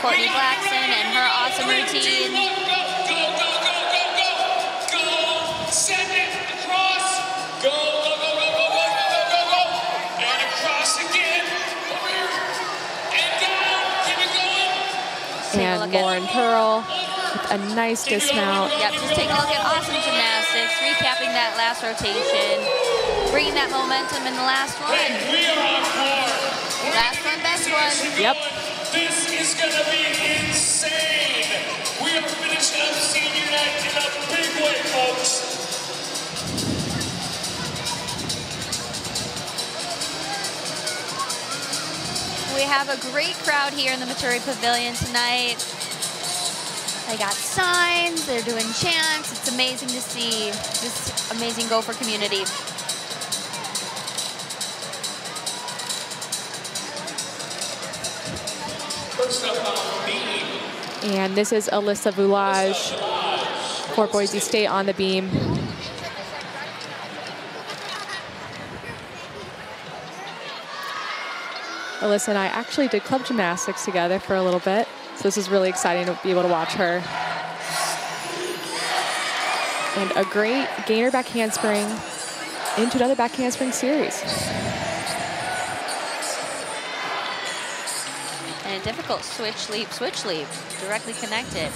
Courtney Blackson and her awesome routine. Send it across. Go, go, go, go, go, go, go, go, go, go. And across again. Over here. And down. Keep it going. And Lauren Pearl with a nice dismount. Yep, just take a look at awesome gymnastics, recapping that last rotation, bringing that momentum in the last one. We are on board. Last one, best one. Yep. This is going to be insane. We are finishing up senior night in a big way, folks. We have a great crowd here in the Maturi Pavilion tonight. They got signs, they're doing chants. It's amazing to see this amazing Gopher community. First up on beam. And this is Alyssa Voulage for Boise State on the beam. Alyssa and I actually did club gymnastics together for a little bit, so this is really exciting to be able to watch her. And a great gainer back handspring into another back handspring series. And a difficult switch leap, directly connected.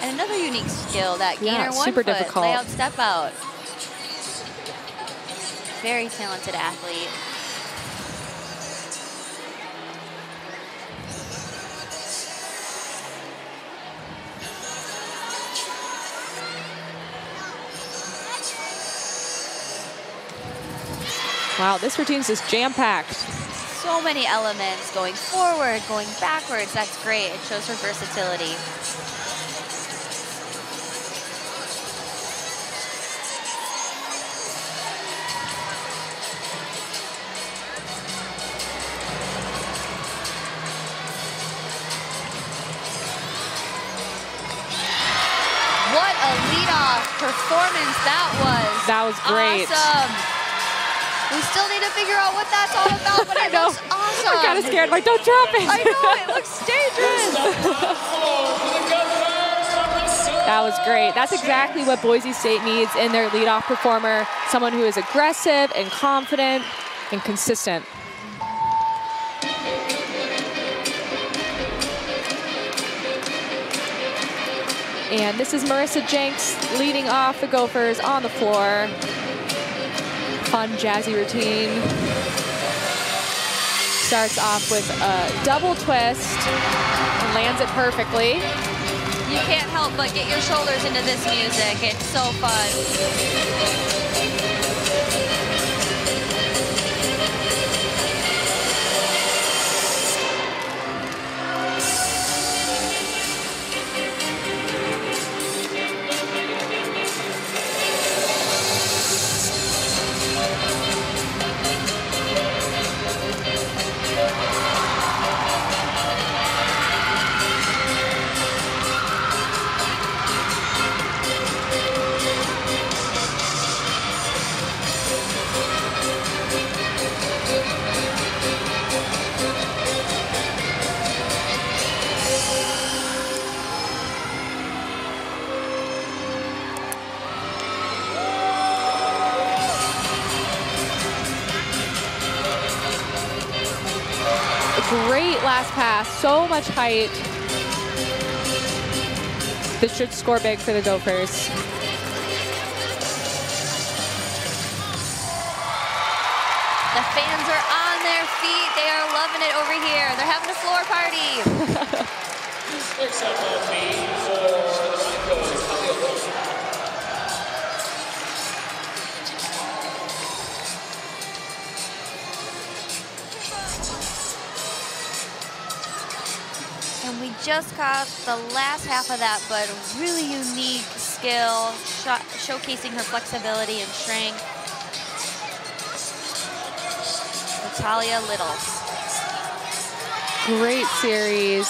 And another unique skill, that gainer one super foot, difficult. layout step out. Very talented athlete. Wow, this routine's just jam-packed. So many elements, going forward, going backwards. That's great. It shows her versatility. What a leadoff performance that was. That was great. Awesome. We still need to figure out what that's all about, but it looks awesome. I'm kind of scared, like, don't drop it. I know, it looks dangerous. That was great. That's exactly what Boise State needs in their leadoff performer, someone who is aggressive and confident and consistent. And this is Marissa Jenks leading off the Gophers on the floor. Fun, jazzy routine. Starts off with a double twist and lands it perfectly. You can't help but get your shoulders into this music. It's so fun. Great last pass, so much height. This should score big for the Gophers. The fans are on their feet. They are loving it over here. They're having a floor party. Next up on me for the just caught the last half of that, but really unique skill, showcasing her flexibility and strength. Natalia Little. Great series.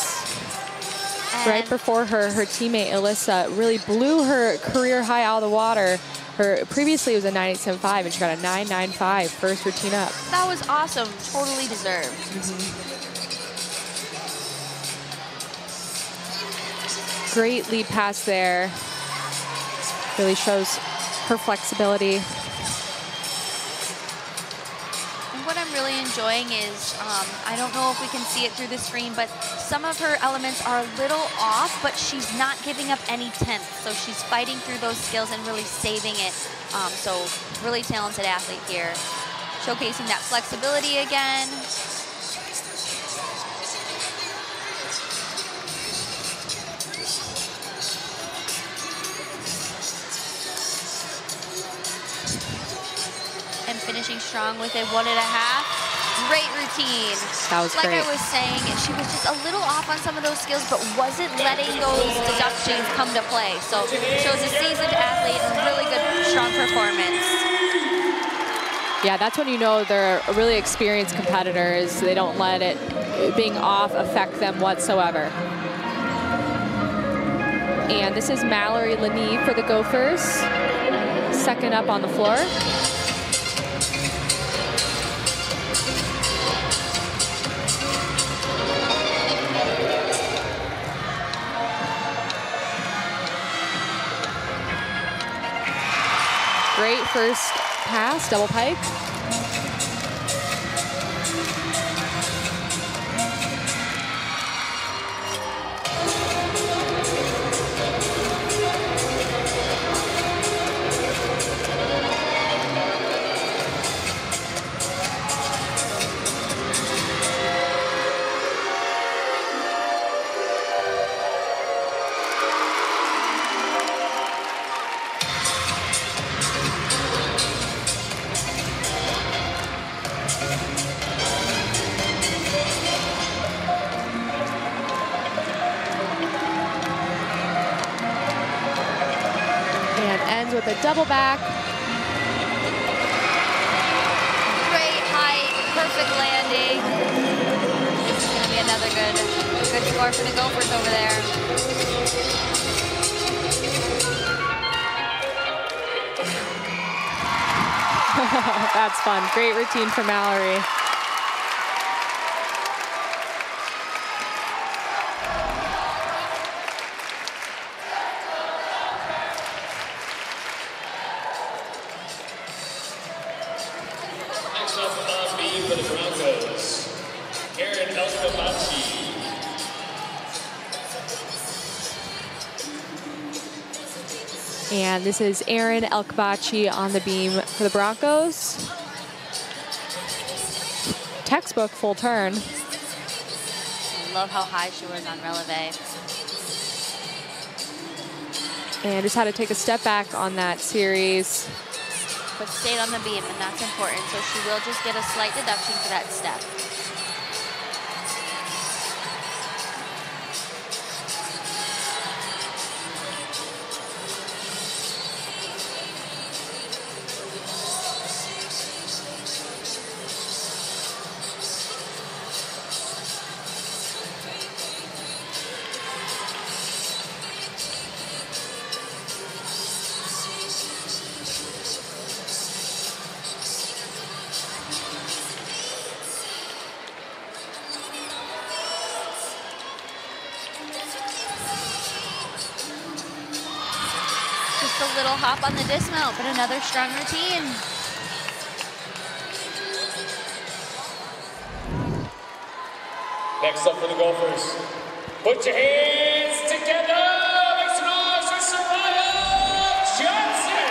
And right before her teammate Alyssa really blew her career high out of the water. Her previously it was a 9.875, and she got a 9.95 first routine up. that was awesome. Totally deserved. Great lead pass there. Really shows her flexibility. And what I'm really enjoying is, I don't know if we can see it through the screen, but some of her elements are a little off, but she's not giving up any tenths. So she's fighting through those skills and really saving it. So really talented athlete here. Showcasing that flexibility again. And finishing strong with a 1.5. Great routine. That was like great. I was saying, she was just a little off on some of those skills, but wasn't letting those deductions come to play. So shows a seasoned athlete and really good, strong performance. Yeah, that's when you know they're a really experienced competitors. They don't let it being off affect them whatsoever. And this is Mallory Lanier for the Gophers. Second up on the floor. Great first pass, double pike. With a double back. Great height, perfect landing. This is going to be another good score for the Gophers over there. That's fun. Great routine for Mallory. And this is Erin Elkbachi on the beam for the Broncos. Textbook full turn. I love how high she was on releve. And just had to take a step back on that series. But stayed on the beam, and that's important. So she will just get a slight deduction for that step. A little hop on the dismount, but another strong routine. Next up for the Gophers, put your hands together. Make some noise for Soraya Johnson.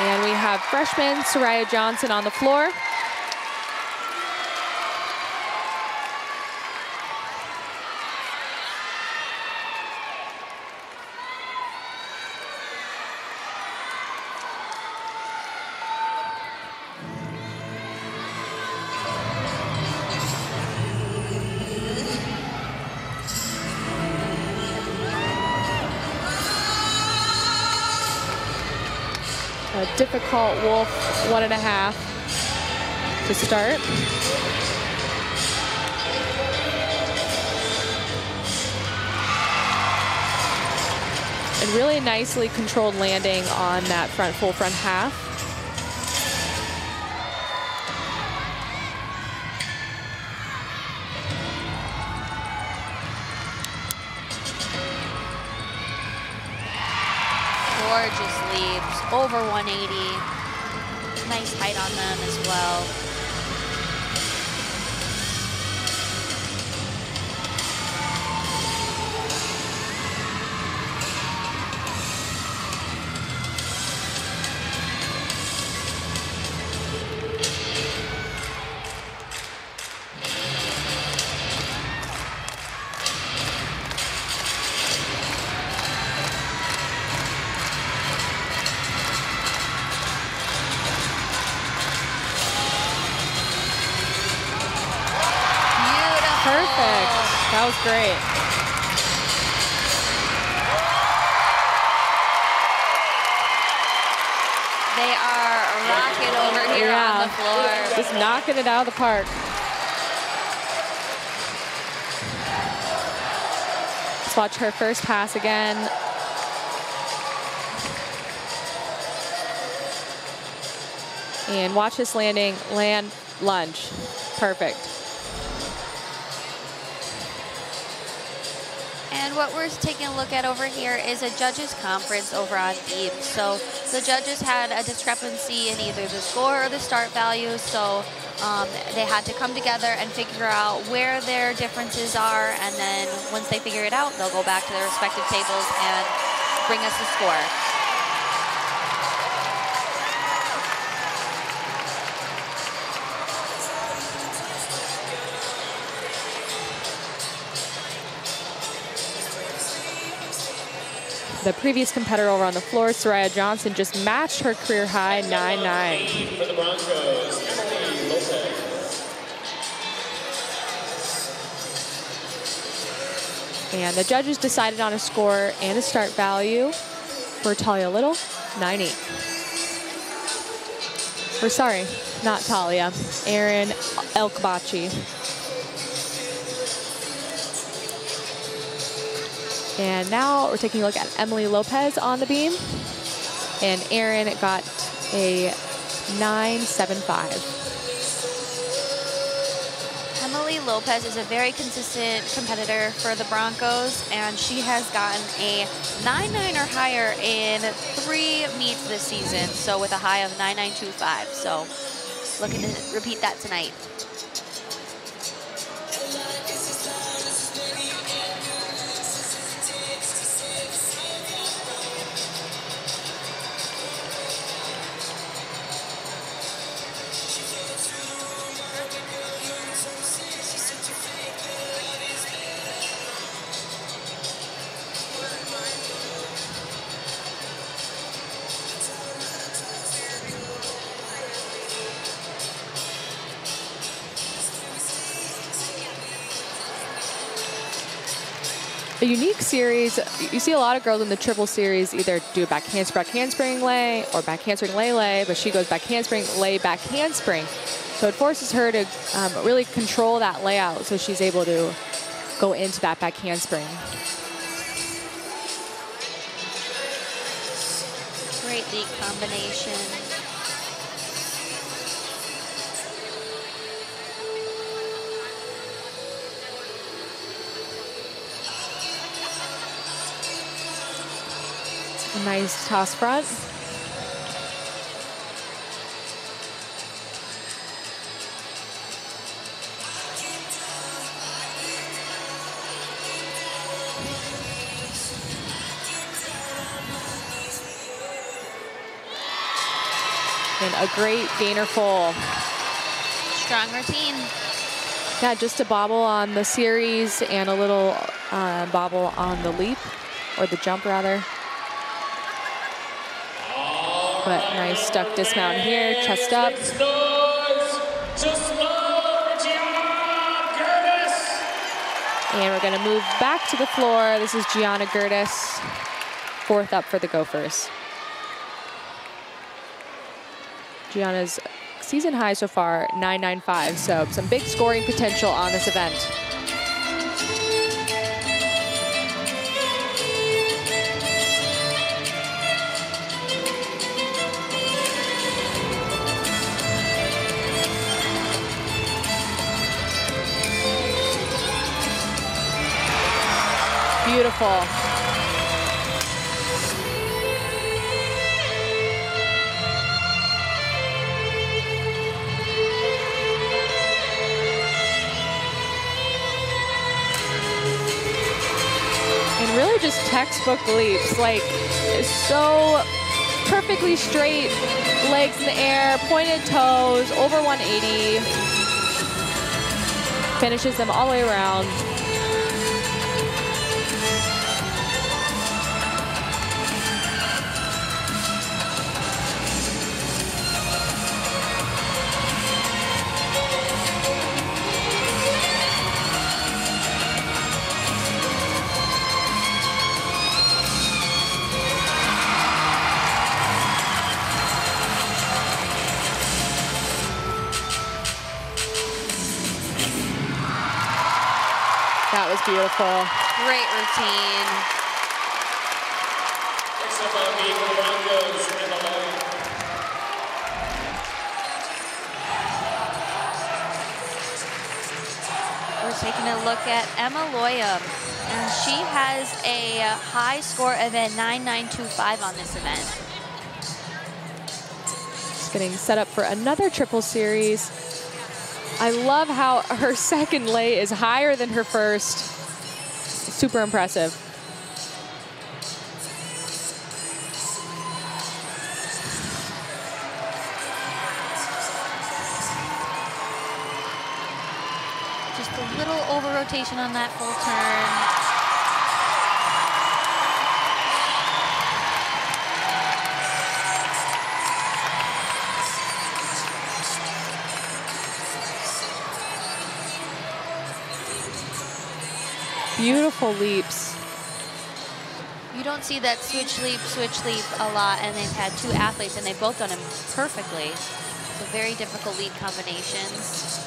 And we have freshman Soraya Johnson on the floor. difficult wolf 1.5 to start. And really nicely controlled landing on that full front half. Gorgeous leaps, over 180. Nice height on them as well. Perfect. That was great. They are rocking over here on the floor. Just knocking it out of the park. Let's watch her first pass again. And watch this landing, land, lunge. Perfect. And what we're taking a look at over here is a judges conference over on Beam. So the judges had a discrepancy in either the score or the start value. So they had to come together and figure out where their differences are. And then once they figure it out, they'll go back to their respective tables and bring us the score. The previous competitor over on the floor, Soraya Johnson, just matched her career high, 9-9. For the Broncos, Emily Lopez. And the judges decided on a score and a start value for Talia Little, 9-8. Or sorry, not Talia, Erin Elkbachi. And now we're taking a look at Emily Lopez on the beam. And Erin got a 9.75. Emily Lopez is a very consistent competitor for the Broncos, and she has gotten a 9.9 or higher in 3 meets this season, so with a high of 9.925. So looking to repeat that tonight. A unique series. You see a lot of girls in the triple series either do a back handspring lay or back handspring lay, but she goes back handspring lay, back handspring. So it forces her to really control that layout so she's able to go into that back handspring. Great lead combination. A nice toss front. And a great gainer full. Strong routine. Yeah, just a bobble on the series and a little bobble on the leap, or the jump rather. But nice stuck dismount here, chest up. And we're gonna move back to the floor. This is Gianna Gertis, 4th up for the Gophers. Gianna's season high so far, 9.95. So some big scoring potential on this event. Beautiful. And really just textbook leaps, like so perfectly straight, legs in the air, pointed toes, over 180. Finishes them all the way around. That was beautiful. Great routine. Next up on the Broncos, Emma Loya. We're taking a look at Emma Loya, and she has a high score of a 9.925 on this event. Just getting set up for another triple series. I love how her second lay is higher than her first. Super impressive. Just a little over rotation on that full turn. Beautiful leaps. You don't see that switch leap a lot, and they've had two athletes, and they've both done them perfectly. So very difficult lead combinations.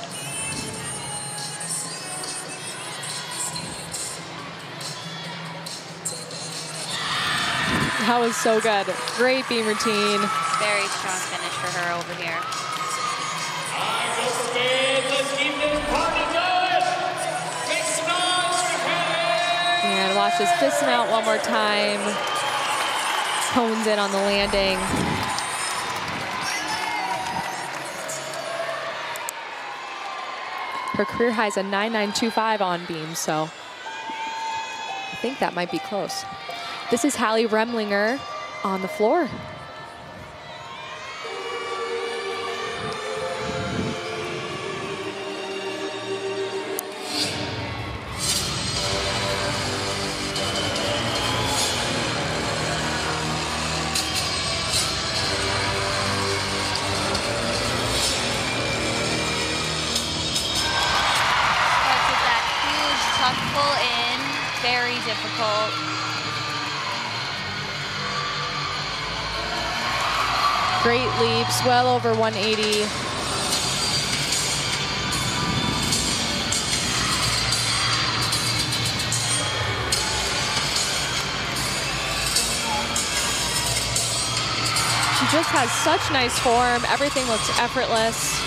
That was so good. Great beam routine. Very strong finish for her over here. All right, don't forget, let's keep this party going. Make some noise for Helen. And watch this dismount one more time. Hones in on the landing. Her career high is a 9.925 on beam, so I think that might be close. This is Hallie Remlinger on the floor. Pull in, very difficult. Great leaps, well over 180. She just has such nice form. Everything looks effortless.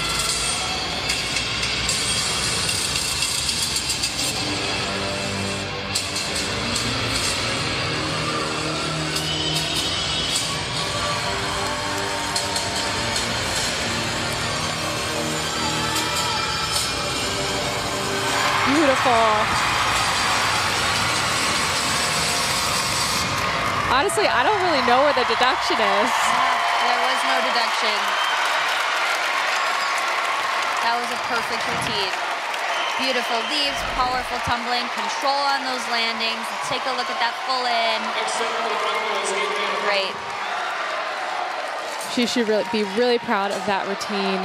Beautiful. Honestly, I don't really know where the deduction is. There was no deduction. That was a perfect routine. Beautiful leaps, powerful tumbling, control on those landings. Let's take a look at that full in. Great. She should be really proud of that routine.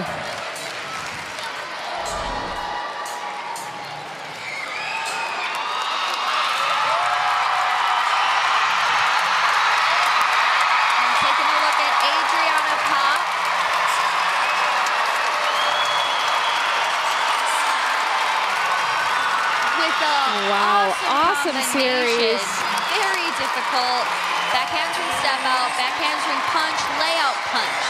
Wow, awesome series. Very difficult. Back handspring step out, back handspring punch, layout punch.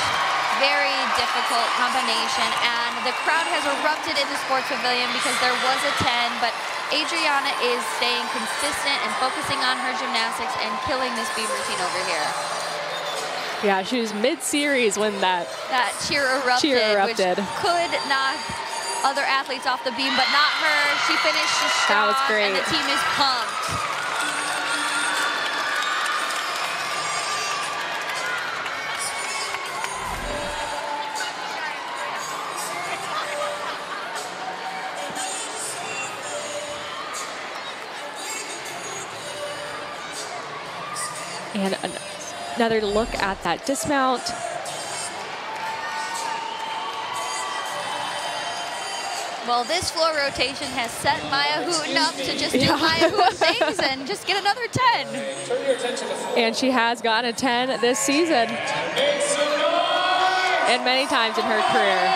Very difficult combination, and the crowd has erupted in the sports pavilion because there was a 10, but Adriana is staying consistent and focusing on her gymnastics and killing this beam routine over here. Yeah, she was mid-series when that cheer erupted, which could knock other athletes off the beam, but not her. She finished strong, that was great. And the team is pumped. And another look at that dismount. Well, this floor rotation has set Maya Hooten up to just do Maya Hooten things and just get another 10. And she has gotten a 10 this season. And many times in her career.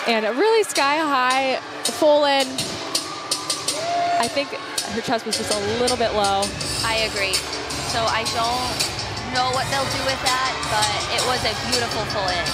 And a really sky-high, full in. I think her chest was just a little bit low. I agree. So I don't know what they'll do with that, but it was a beautiful full in.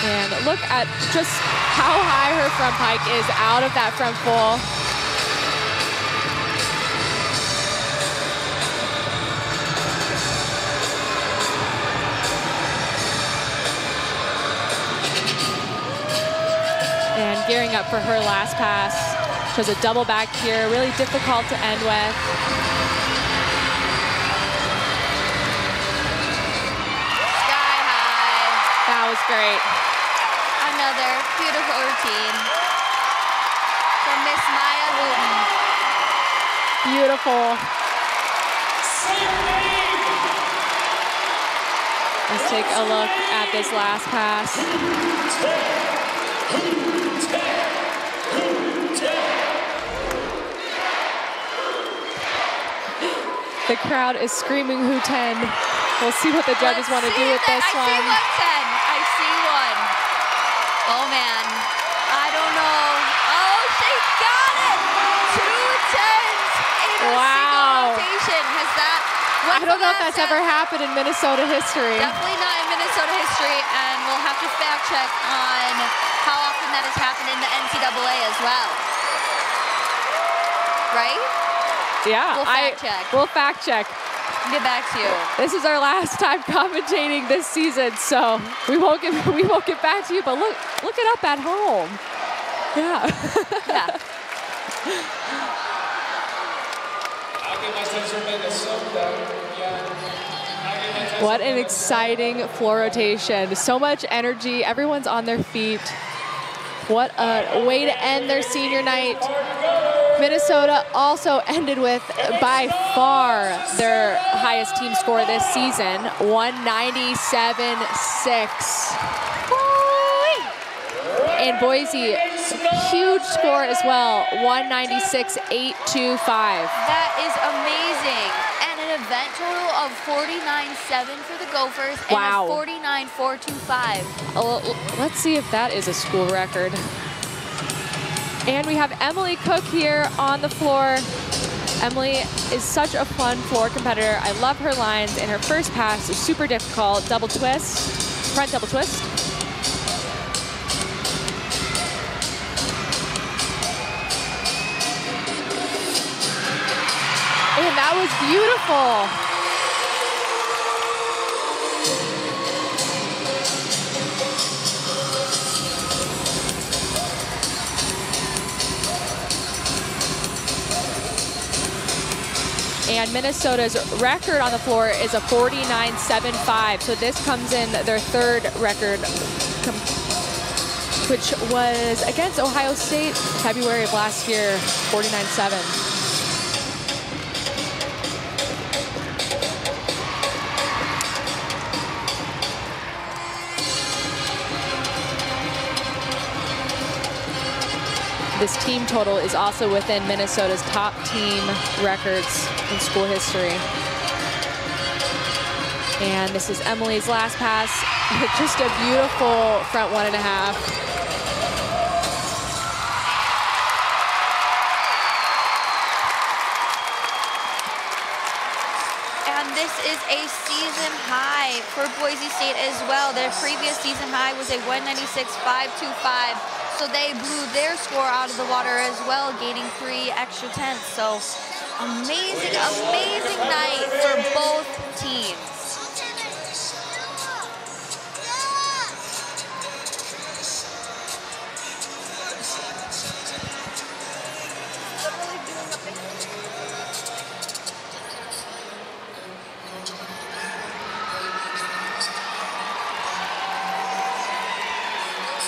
And look at just how high her front pike is out of that front full. And gearing up for her last pass. She has a double back here, really difficult to end with. Sky high. That was great. Another beautiful routine from Miss Maya Hooten. Beautiful. Let's take a look at this last pass. The crowd is screaming Who 10. We'll see what the judges want to do with this one. I see one. Oh man, I don't know. Oh, she got it! 2 10s in a single rotation. Has that? I don't know if that's ever happened in Minnesota history. Definitely not in Minnesota history, and we'll have to fact check on how often that has happened in the NCAA as well. Right? Yeah, we'll fact check. Get back to you. This is our last time commentating this season, so we won't get back to you. But look it up at home. Yeah. Yeah. What an exciting floor rotation. So much energy. Everyone's on their feet. What a way to end their senior night. Minnesota also ended with, by far, their highest team score this season, 197.6. And Boise, huge score as well, 196.825. That is amazing. And an event total of 49.7 for the Gophers and a 49.425. Let's see if that is a school record. And we have Emily Cook here on the floor. Emily is such a fun floor competitor. I love her lines, and her first pass is super difficult. Double twist, front double twist. And that was beautiful. And Minnesota's record on the floor is a 49.75. So this comes in their third record, which was against Ohio State February of last year, 49.7. This team total is also within Minnesota's top team records in school history. And this is Emily's last pass. Just a beautiful front 1.5. And this is a season high for Boise State as well. Their previous season high was a 196.525. So they blew their score out of the water as well, gaining 3 extra tenths. So amazing, amazing night for both teams.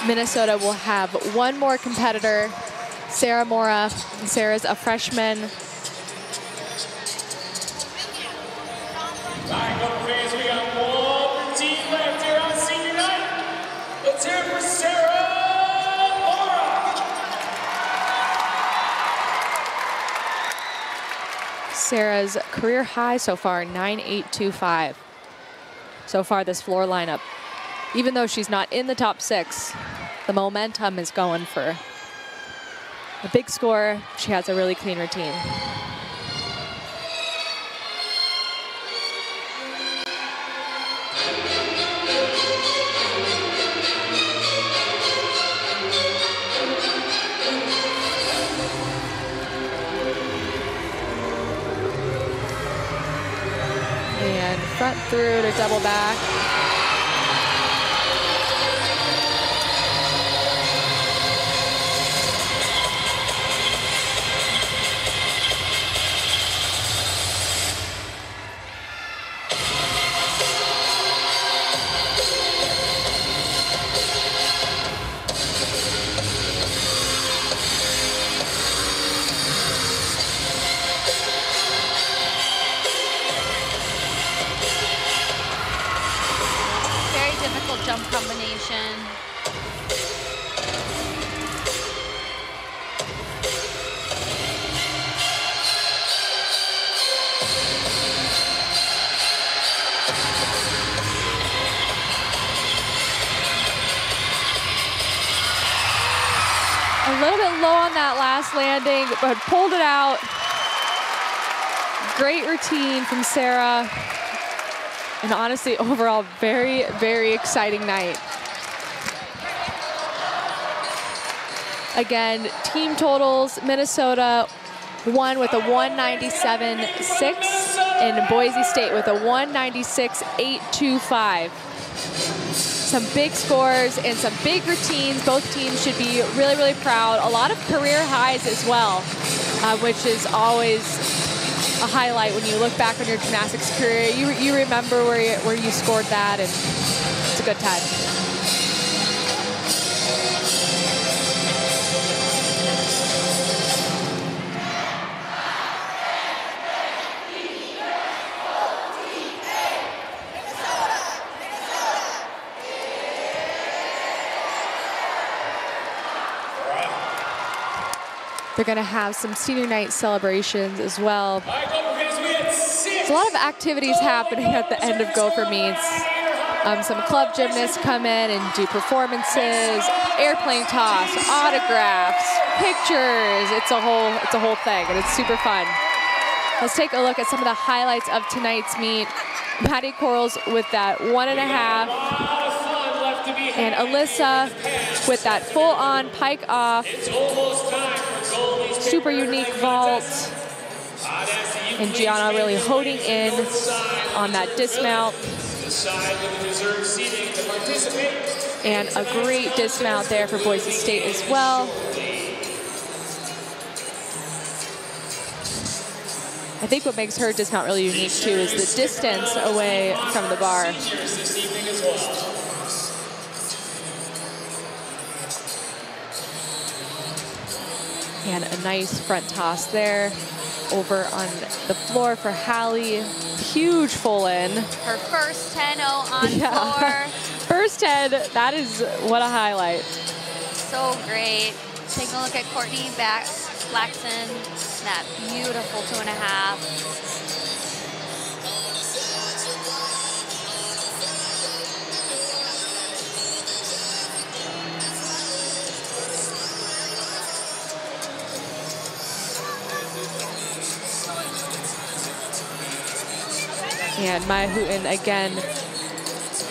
Minnesota will have one more competitor, Sarah Mora. Sarah's a freshman. All right, go fans, we got one team left here on senior night. Let's hear it for Sarah Mora. Sarah's career high so far, 9.825. So far this floor lineup. Even though she's not in the top 6, the momentum is going for a big score. She has a really clean routine. And front through to double back. Jump combination. A little bit low on that last landing, but pulled it out. Great routine from Sarah. And honestly, overall, very, very exciting night. Again, team totals, Minnesota won with a 197.6 and Boise State with a 196.825. Some big scores and some big routines. Both teams should be really, really proud. A lot of career highs as well, which is always a highlight when you look back on your gymnastics career. You remember where you scored that, and it's a good time. They're going to have some senior night celebrations as well. There's a lot of activities happening at the end of Gopher meets. Some club gymnasts come in and do performances, airplane toss, autographs, pictures. It's a whole thing, and it's super fun. Let's take a look at some of the highlights of tonight's meet. Patty Corals with that 1.5, and Alyssa with that full-on pike off. Super unique vault. And Gianna really honing in on that dismount. And a great dismount there for Boise State as well. I think what makes her dismount really unique too is the distance away from the bar. And a nice front toss there. Over on the floor for Hallie. Huge full in. Her first 10-0 on floor. First 10, that is what a highlight. So great. Take a look at Courtney Blackson, that beautiful 2.5. And Maya Hooten again,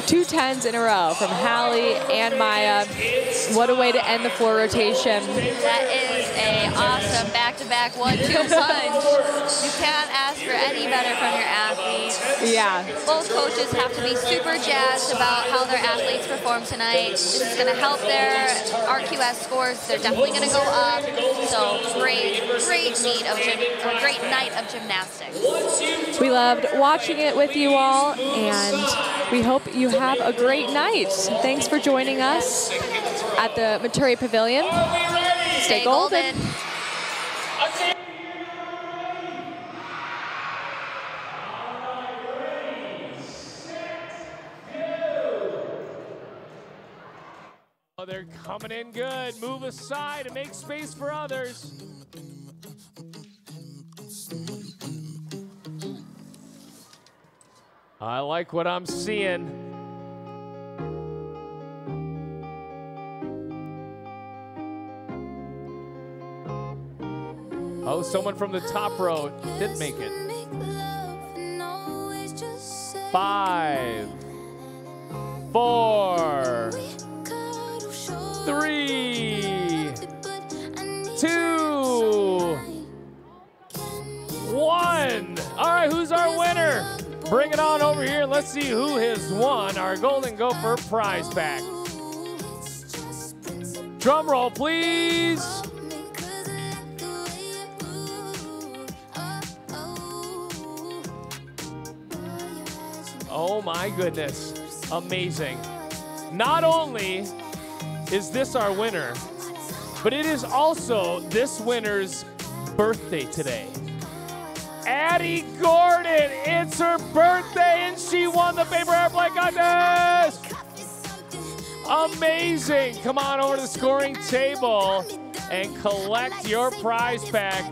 2 10s in a row from Hallie and Maya. What a way to end the floor rotation. That is an awesome back-to-back 1-2 punch. You can't ask for any better from your athletes. Yeah. Both coaches have to be super jazzed about how their athletes perform tonight. This is going to help their RQS scores. They're definitely going to go up. So great night of gymnastics. We loved watching it with you all, and we hope you have a great night. Thanks for joining us at the Maturi Pavilion. Stay golden. Oh, they're coming in good. Move aside and make space for others. I like what I'm seeing. Oh, someone from the top row didn't make it. 5, 4, 3, 2, 1. All right, who's our winner? Bring it on over here and let's see who has won our Golden Gopher prize pack. Drum roll, please. Oh my goodness, amazing. Not only is this our winner, but it is also this winner's birthday today. Addie Gordon, it's her birthday and she won the paper airplane contest. Amazing. Come on over to the scoring table and collect your prize pack.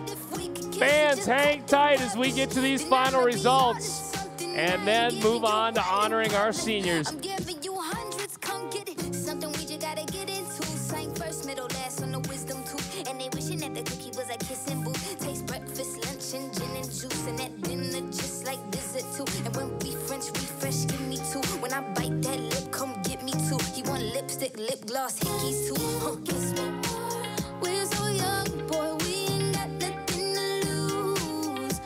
Fans, hang tight as we get to these final results and then move on to honoring our seniors. Lip gloss, hickeys too. Guess what? We're so young, boy, we ain't got nothing to lose.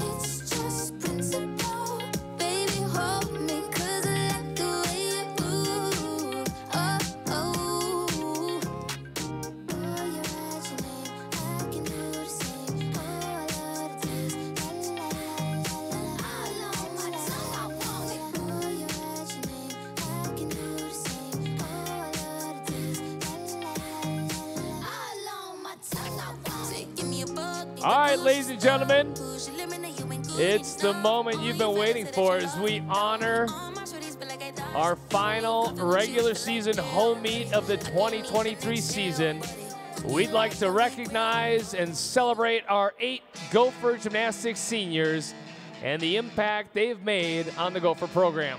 It's just principle. Baby, hold me, 'cause I like the way you move. You're at your name, I can do the same. Oh, I love the taste. All on my tongue, I want it. Oh, you're at your name, I can do the same. Oh, I love the taste. Give me a bug. All right, ladies and gentlemen, it's the moment you've been waiting for as we honor our final regular season home meet of the 2023 season. We'd like to recognize and celebrate our 8 Gopher Gymnastics seniors and the impact they've made on the Gopher program.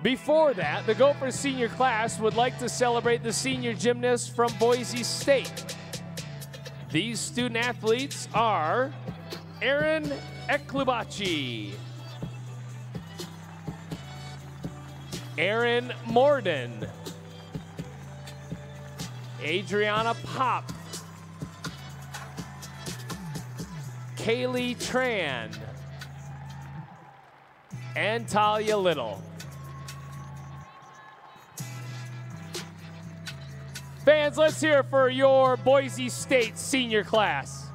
Before that, the Gopher senior class would like to celebrate the senior gymnasts from Boise State. These student athletes are Erin Eklubachi, Erin Morden, Adriana Pop, Kaylee Tran and Talia Little. Fans, let's hear it for your Boise State senior class.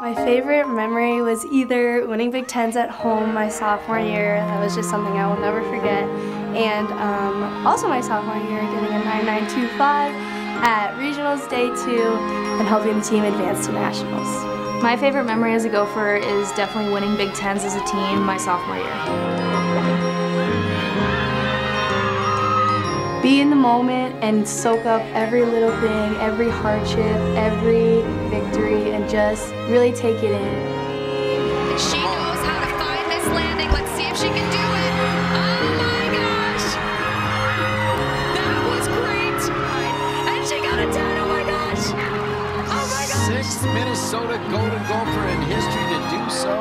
My favorite memory was either winning Big Tens at home my sophomore year. That was just something I will never forget. And also my sophomore year, getting a 9925 at Regionals Day 2 and helping the team advance to Nationals. My favorite memory as a Gopher is definitely winning Big Tens as a team my sophomore year. Be in the moment and soak up every little thing, every hardship, every victory, and just really take it in. She knows how to find this landing. Let's see if she can do it. Oh my gosh! That was great. And she got a 10. Oh my gosh! Oh my gosh! 6th Minnesota Golden Gopher in history to do so.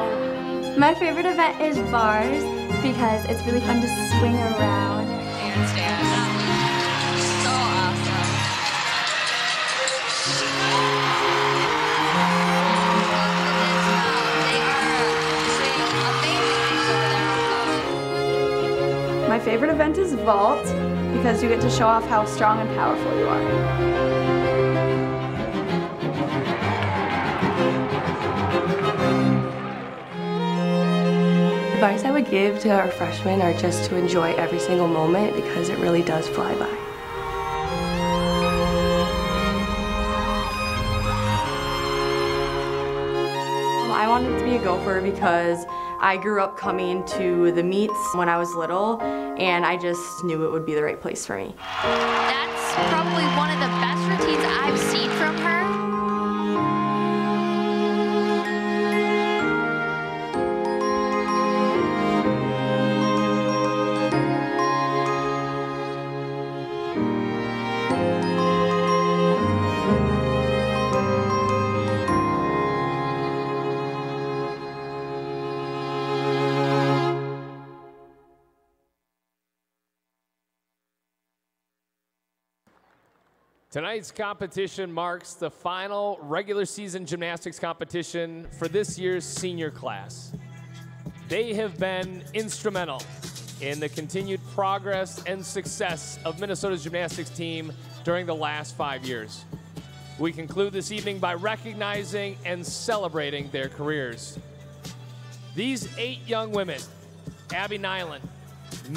My favorite event is bars because it's really fun to swing around. Handstand. So awesome. My favorite event is vault because you get to show off how strong and powerful you are. Advice I would give to our freshmen are just to enjoy every single moment because it really does fly by. I wanted to be a Gopher because I grew up coming to the meets when I was little, and I just knew it would be the right place for me. That's probably one of the best routines I've seen from her. Tonight's competition marks the final regular season gymnastics competition for this year's senior class. They have been instrumental in the continued progress and success of Minnesota's gymnastics team during the last 5 years. We conclude this evening by recognizing and celebrating their careers. These 8 young women, Abby Nyland,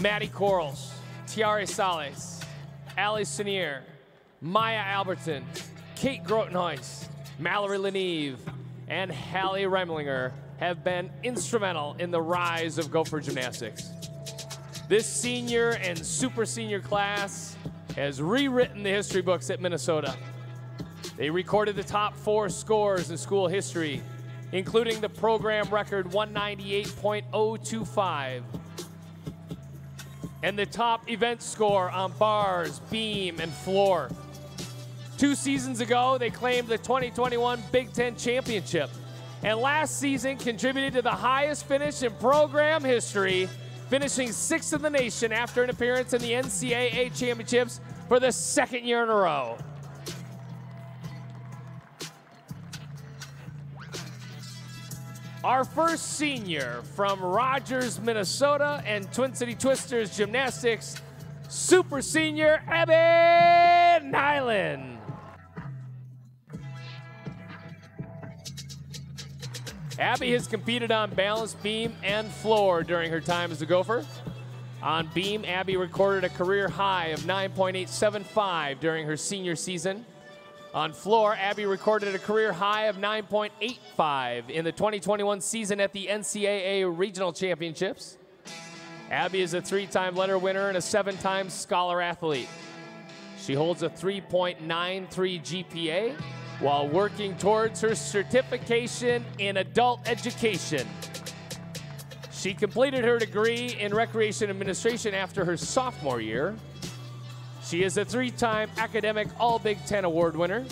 Maddie Corals, Tiare Sales, Allie Senier, Maya Alberton, Kate Grotenhuis, Mallory Leneve, and Hallie Remlinger have been instrumental in the rise of Gopher gymnastics. This senior and super senior class has rewritten the history books at Minnesota. They recorded the top 4 scores in school history, including the program record 198.025, and the top event score on bars, beam, and floor. 2 seasons ago, they claimed the 2021 Big Ten Championship, and last season contributed to the highest finish in program history, finishing 6th in the nation after an appearance in the NCAA Championships for the 2nd year in a row. Our first senior from Rogers, Minnesota, and Twin City Twisters Gymnastics, super senior Abby Nyland. Abby has competed on balance, beam, and floor during her time as a Gopher. On beam, Abby recorded a career high of 9.875 during her senior season. On floor, Abby recorded a career high of 9.85 in the 2021 season at the NCAA Regional Championships. Abby is a 3-time letter winner and a 7-time scholar athlete. She holds a 3.93 GPA while working towards her certification in adult education. She completed her degree in recreation administration after her sophomore year. She is a 3-time academic All-Big Ten Award winner,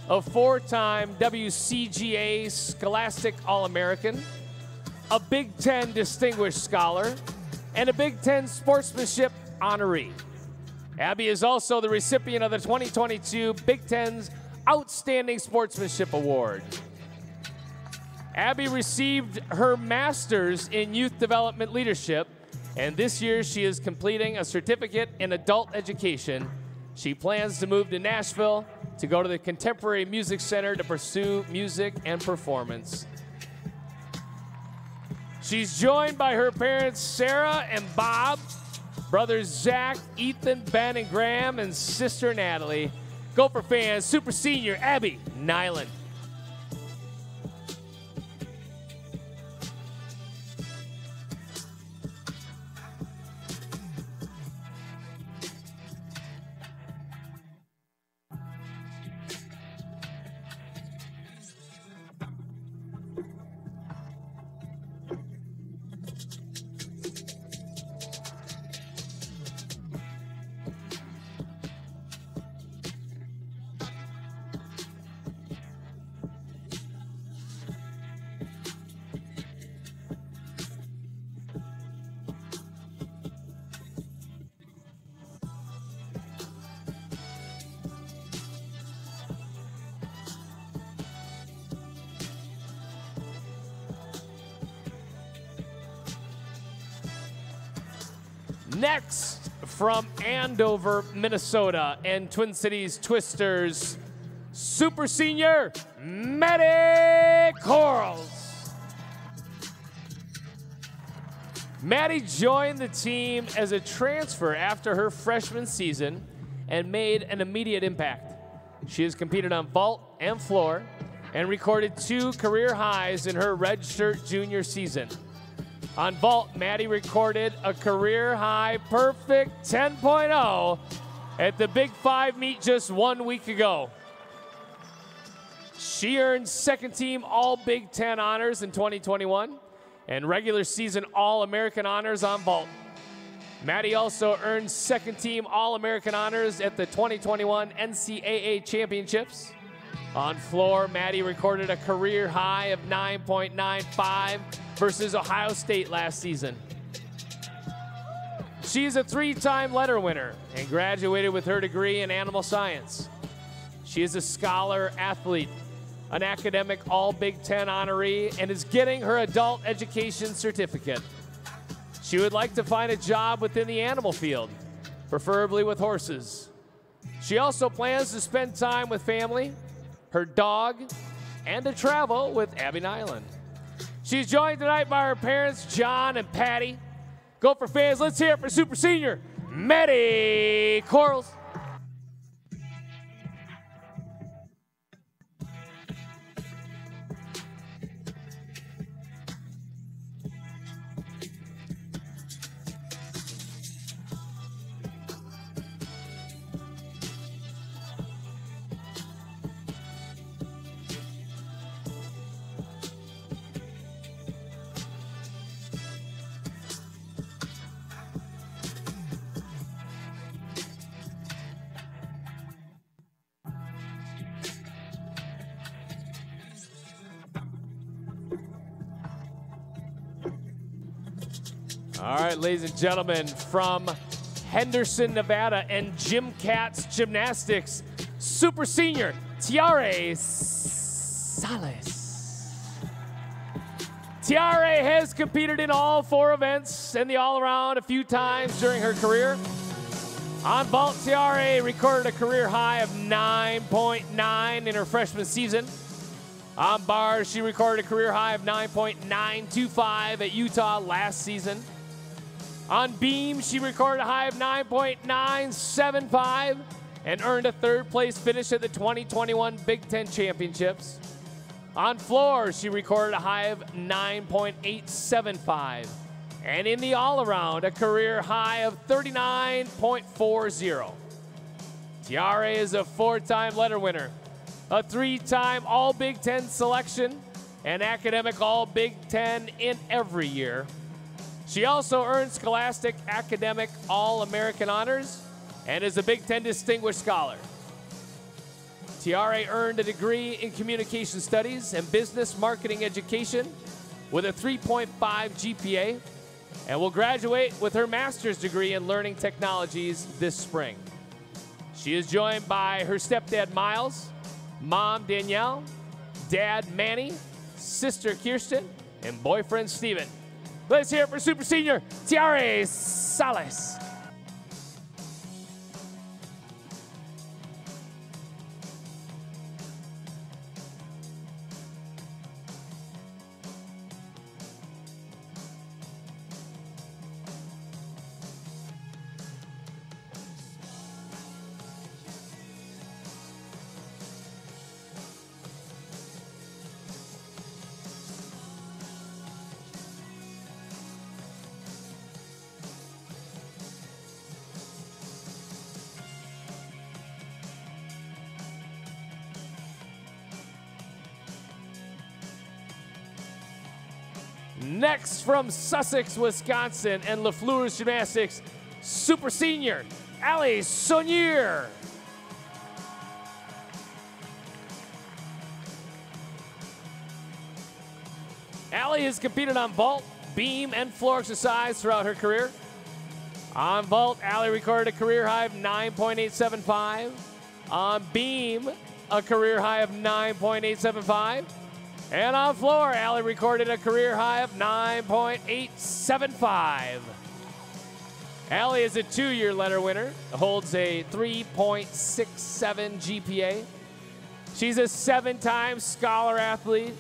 a 4-time WCGA Scholastic All-American, a Big Ten Distinguished Scholar, and a Big Ten Sportsmanship honoree. Abby is also the recipient of the 2022 Big Ten's Outstanding Sportsmanship Award. Abby received her master's in youth development leadership, and this year she is completing a certificate in adult education. She plans to move to Nashville to go to the Contemporary Music Center to pursue music and performance. She's joined by her parents, Sarah and Bob, brothers Zach, Ethan, Ben, and Graham, and sister Natalie. Gopher fans, super senior Abby Nyland. Next, from Andover, Minnesota, and Twin Cities Twisters, super senior Maddie Corals. Maddie joined the team as a transfer after her freshman season and made an immediate impact. She has competed on vault and floor and recorded 2 career highs in her redshirt junior season. On vault, Maddie recorded a career-high perfect 10.0 at the Big 5 meet just 1 week ago. She earned second-team All-Big Ten honors in 2021 and regular season All-American honors on vault. Maddie also earned second-team All-American honors at the 2021 NCAA Championships. On floor, Maddie recorded a career high of 9.95 versus Ohio State last season. She's a 3-time letter winner and graduated with her degree in animal science. She is a scholar athlete, an academic All-Big Ten honoree, and is getting her adult education certificate. She would like to find a job within the animal field, preferably with horses. She also plans to spend time with family, her dog, and to travel with Abby Nyland. She's joined tonight by her parents, John and Patty. Gopher fans, let's hear it for super senior Maddie Corals. All right, ladies and gentlemen, from Henderson, Nevada, and Jim Katz Gymnastics, super senior Tiare Sales. Tiare has competed in all 4 events and the all-around a few times during her career. On vault, Tiare recorded a career high of 9.9 in her freshman season. On bars, she recorded a career high of 9.925 at Utah last season. On beam, she recorded a high of 9.975 and earned a 3rd place finish at the 2021 Big Ten Championships. On floor, she recorded a high of 9.875. And in the all-around, a career high of 39.40. Tiare is a 4-time letter winner, a 3-time All-Big Ten selection, and academic All-Big Ten in every year. She also earned Scholastic Academic All-American honors and is a Big Ten Distinguished Scholar. Tiare earned a degree in Communication Studies and Business Marketing Education with a 3.5 GPA and will graduate with her master's degree in learning technologies this spring. She is joined by her stepdad, Miles, mom, Danielle, dad, Manny, sister, Kirsten, and boyfriend, Steven. Let's hear it for Super Senior Tiare Salas. Next from Sussex, Wisconsin, and LaFleur's Gymnastics, Super Senior, Ali Saunier. Ali has competed on vault, beam, and floor exercise throughout her career. On vault, Ali recorded a career high of 9.875. On beam, a career high of 9.875. And on floor, Ali recorded a career high of 9.875. Ali is a 2-year letter winner, holds a 3.67 GPA. She's a 7-time scholar athlete,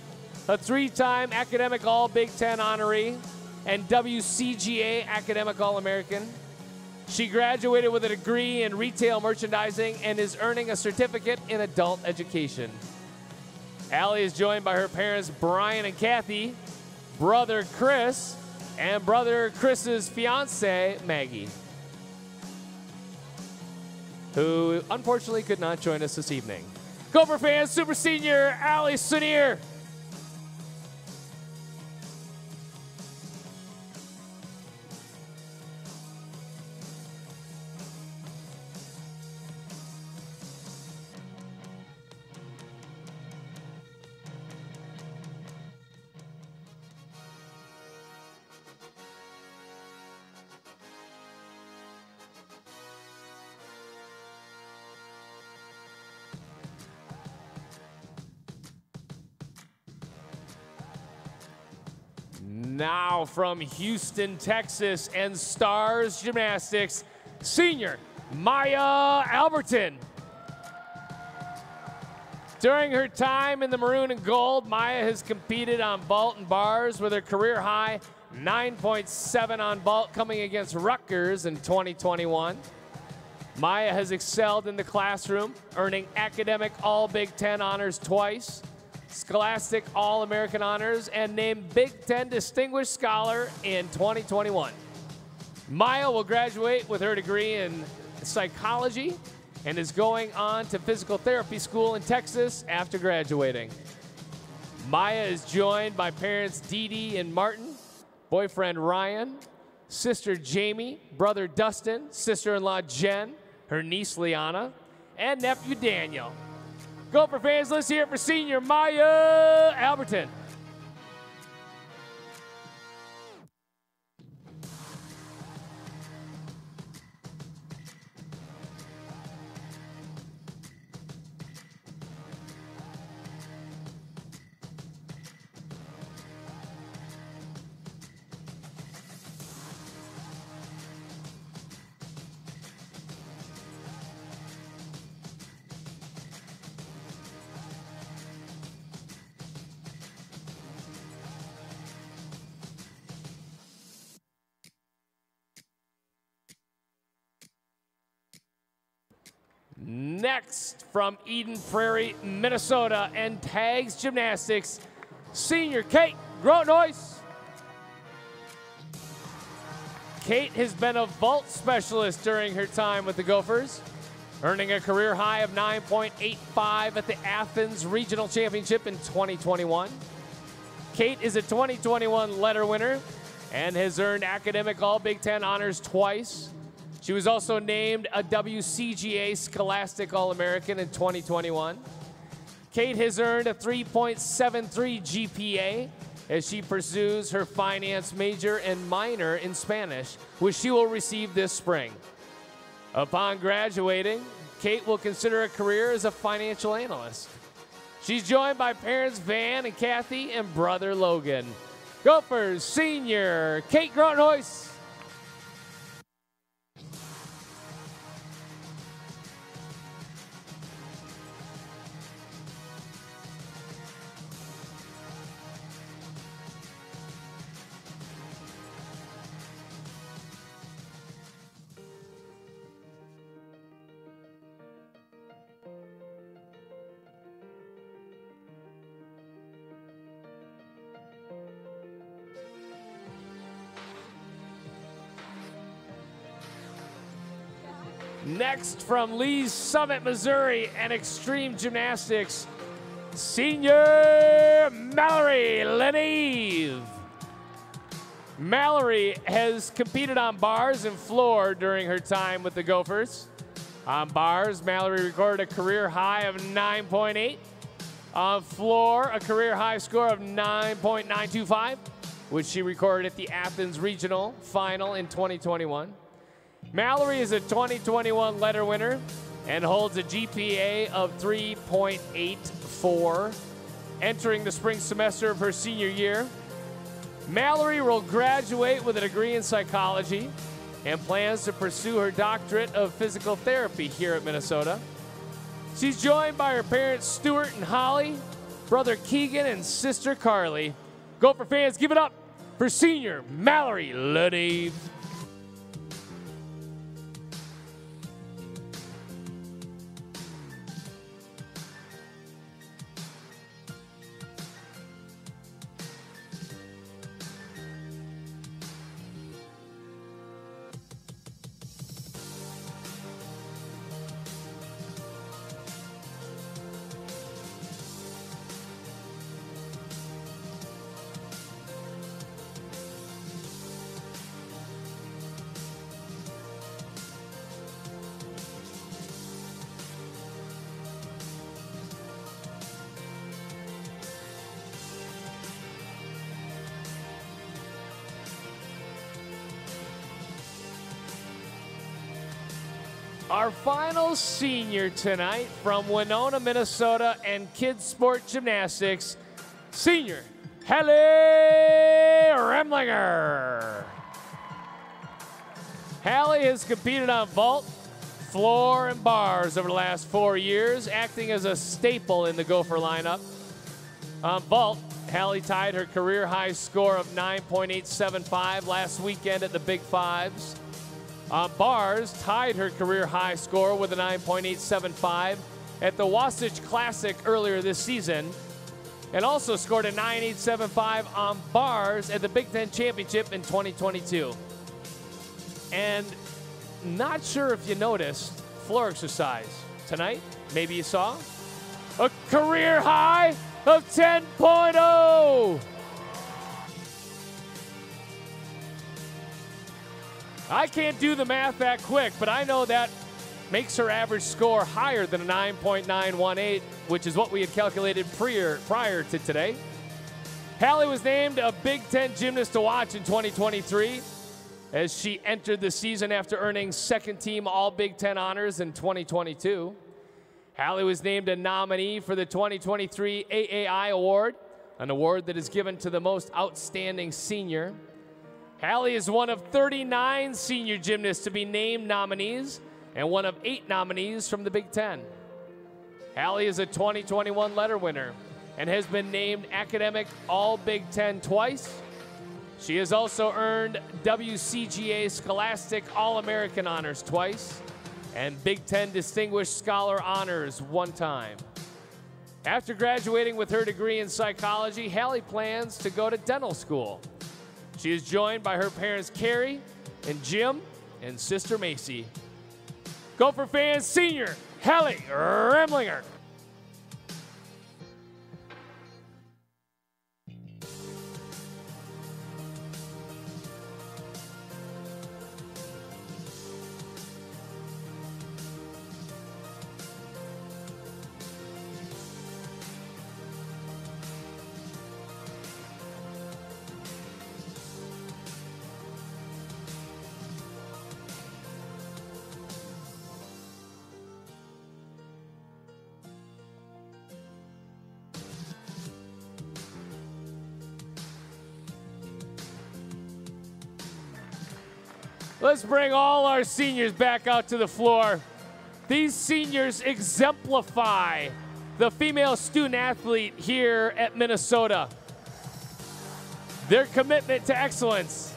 a 3-time academic All-Big Ten honoree, and WCGA academic All-American. She graduated with a degree in retail merchandising and is earning a certificate in adult education. Ali is joined by her parents, Brian and Kathy, brother Chris, and brother Chris's fiance, Maggie, who unfortunately could not join us this evening. Gopher fans, Super Senior, Ali Saunier. Now from Houston, Texas, and Stars Gymnastics, Senior Maya Alberton. During her time in the maroon and gold, Maya has competed on vault and bars with her career high 9.7 on vault coming against Rutgers in 2021. Maya has excelled in the classroom, earning academic All-Big Ten honors twice, Scholastic All-American honors, and named Big Ten Distinguished Scholar in 2021. Maya will graduate with her degree in psychology and is going on to physical therapy school in Texas after graduating. Maya is joined by parents Dee Dee and Martin, boyfriend Ryan, sister Jamie, brother Dustin, sister-in-law Jen, her niece Liana, and nephew Daniel. Gopher fans, let's hear it for Senior Maya Alberton. Next from Eden Prairie, Minnesota, and Tags Gymnastics, Senior Kate Grotnois. Kate has been a vault specialist during her time with the Gophers, earning a career high of 9.85 at the Athens Regional Championship in 2021. Kate is a 2021 letter winner and has earned academic All-Big Ten honors twice. She was also named a WCGA Scholastic All-American in 2021. Kate has earned a 3.73 GPA as she pursues her finance major and minor in Spanish, which she will receive this spring. Upon graduating, Kate will consider a career as a financial analyst. She's joined by parents Van and Kathy and brother Logan. Gophers senior Kate Grotenhuis. Next from Lee's Summit, Missouri, and Extreme Gymnastics, senior Mallory Leneve. Mallory has competed on bars and floor during her time with the Gophers. On bars, Mallory recorded a career high of 9.8. On floor, a career high score of 9.925, which she recorded at the Athens Regional Final in 2021. Mallory is a 2021 letter winner and holds a GPA of 3.84 entering the spring semester of her senior year. Mallory will graduate with a degree in psychology and plans to pursue her doctorate of physical therapy here at Minnesota. She's joined by her parents Stuart and Holly, brother Keegan, and sister Carly. Gopher fans, give it up for senior Mallory Leneve. Our final senior tonight from Winona, Minnesota, and Kids Sport Gymnastics, senior Hallie Remlinger. Hallie has competed on vault, floor, and bars over the last 4 years, acting as a staple in the Gopher lineup. On vault, Hallie tied her career high score of 9.875 last weekend at the Big Fives. On bars, tied her career high score with a 9.875 at the Wasatch Classic earlier this season, and also scored a 9.875 on bars at the Big Ten Championship in 2022. And not sure if you noticed, floor exercise tonight, maybe you saw, a career high of 10.0. I can't do the math that quick, but I know that makes her average score higher than a 9.918, which is what we had calculated prior to today. Hallie was named a Big Ten gymnast to watch in 2023 as she entered the season after earning second-team All-Big Ten honors in 2022. Hallie was named a nominee for the 2023 AAI Award, an award that is given to the most outstanding senior. Hallie is one of 39 senior gymnasts to be named nominees and one of 8 nominees from the Big Ten. Hallie is a 2021 letter winner and has been named Academic All-Big Ten twice. She has also earned WCGA Scholastic All-American honors twice and Big Ten Distinguished Scholar honors 1 time. After graduating with her degree in psychology, Hallie plans to go to dental school. She is joined by her parents, Carrie and Jim, and sister, Macy. Gopher fans, senior Hallie Remlinger. Let's bring all our seniors back out to the floor. These seniors exemplify the female student athlete here at Minnesota. Their commitment to excellence.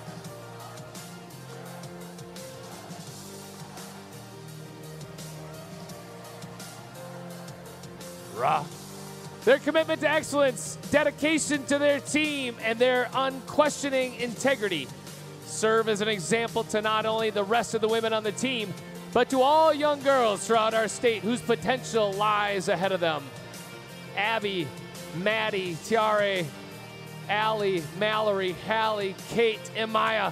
Their commitment to excellence, dedication to their team, and their unquestioning integrity serve as an example to not only the rest of the women on the team, but to all young girls throughout our state whose potential lies ahead of them. Abby, Maddie, Tiare, Allie, Mallory, Hallie, Kate, and Maya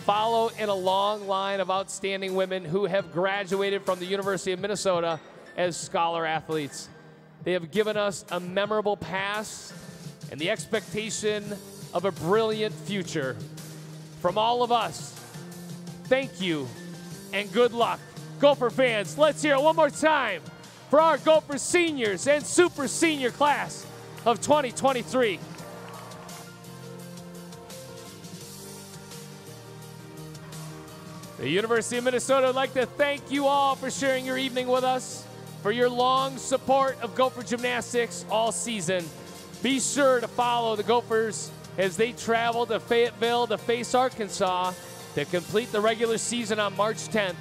follow in a long line of outstanding women who have graduated from the University of Minnesota as scholar athletes. They have given us a memorable past and the expectation of a brilliant future. From all of us, thank you and good luck. Gopher fans, let's hear it one more time for our Gopher seniors and super senior class of 2023. The University of Minnesota would like to thank you all for sharing your evening with us, for your long support of Gopher Gymnastics all season. Be sure to follow the Gophers as they travel to Fayetteville to face Arkansas to complete the regular season on March 10th.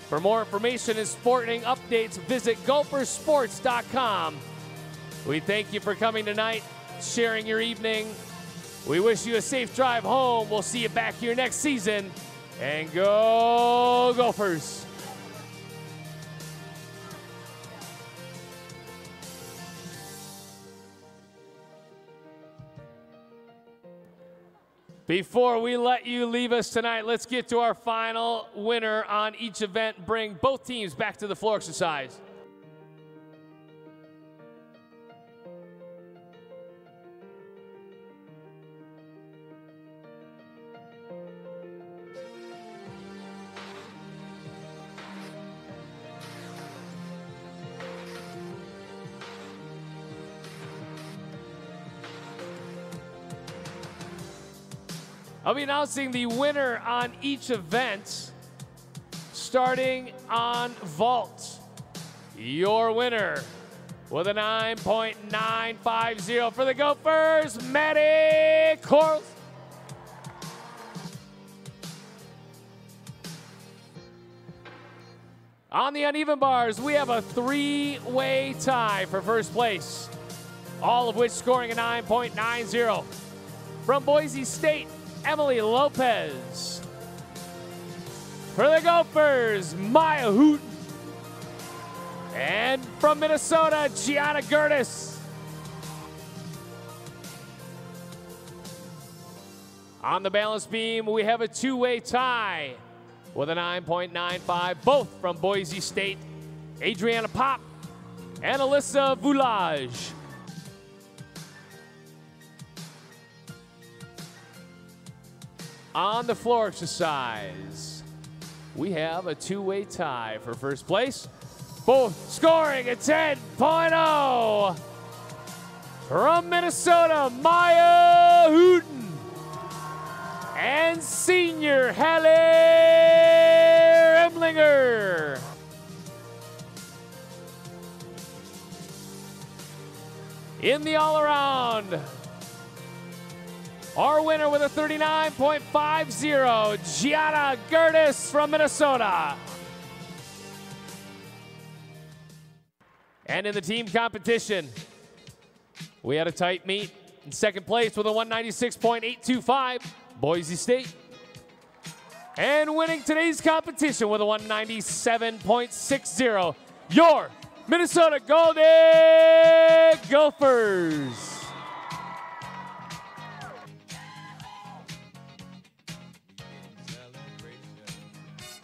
For more information and sporting updates, visit gophersports.com. We thank you for coming tonight, sharing your evening. We wish you a safe drive home. We'll see you back here next season. And go Gophers! Before we let you leave us tonight, let's get to our final winner on each event. Bring both teams back to the floor exercise. I'll be announcing the winner on each event, starting on vault. Your winner with a 9.950 for the Gophers, Maddie Corls. On the uneven bars, we have a three-way tie for first place, all of which scoring a 9.90. From Boise State, Emily Lopez. For the Gophers, Maya Hooten. And from Minnesota, Gianna Gertis. On the balance beam, we have a two-way tie with a 9.95, both from Boise State, Adriana Pop and Alyssa Voulage. On the floor exercise, we have a two-way tie for first place, both scoring a 10.0. From Minnesota, Maya Hooten and senior Halle Remlinger. In the all-around, our winner with a 39.50, Gianna Gertis from Minnesota. And in the team competition, we had a tight meet. In second place with a 196.825, Boise State. And winning today's competition with a 197.60, your Minnesota Golden Gophers.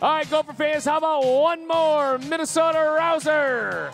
All right, Gopher fans, how about one more Minnesota rouser?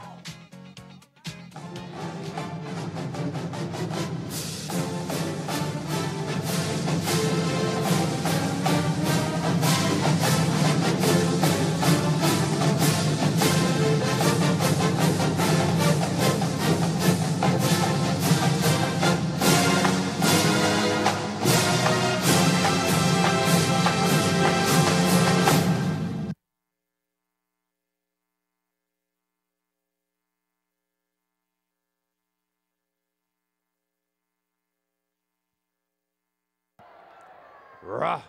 Rah.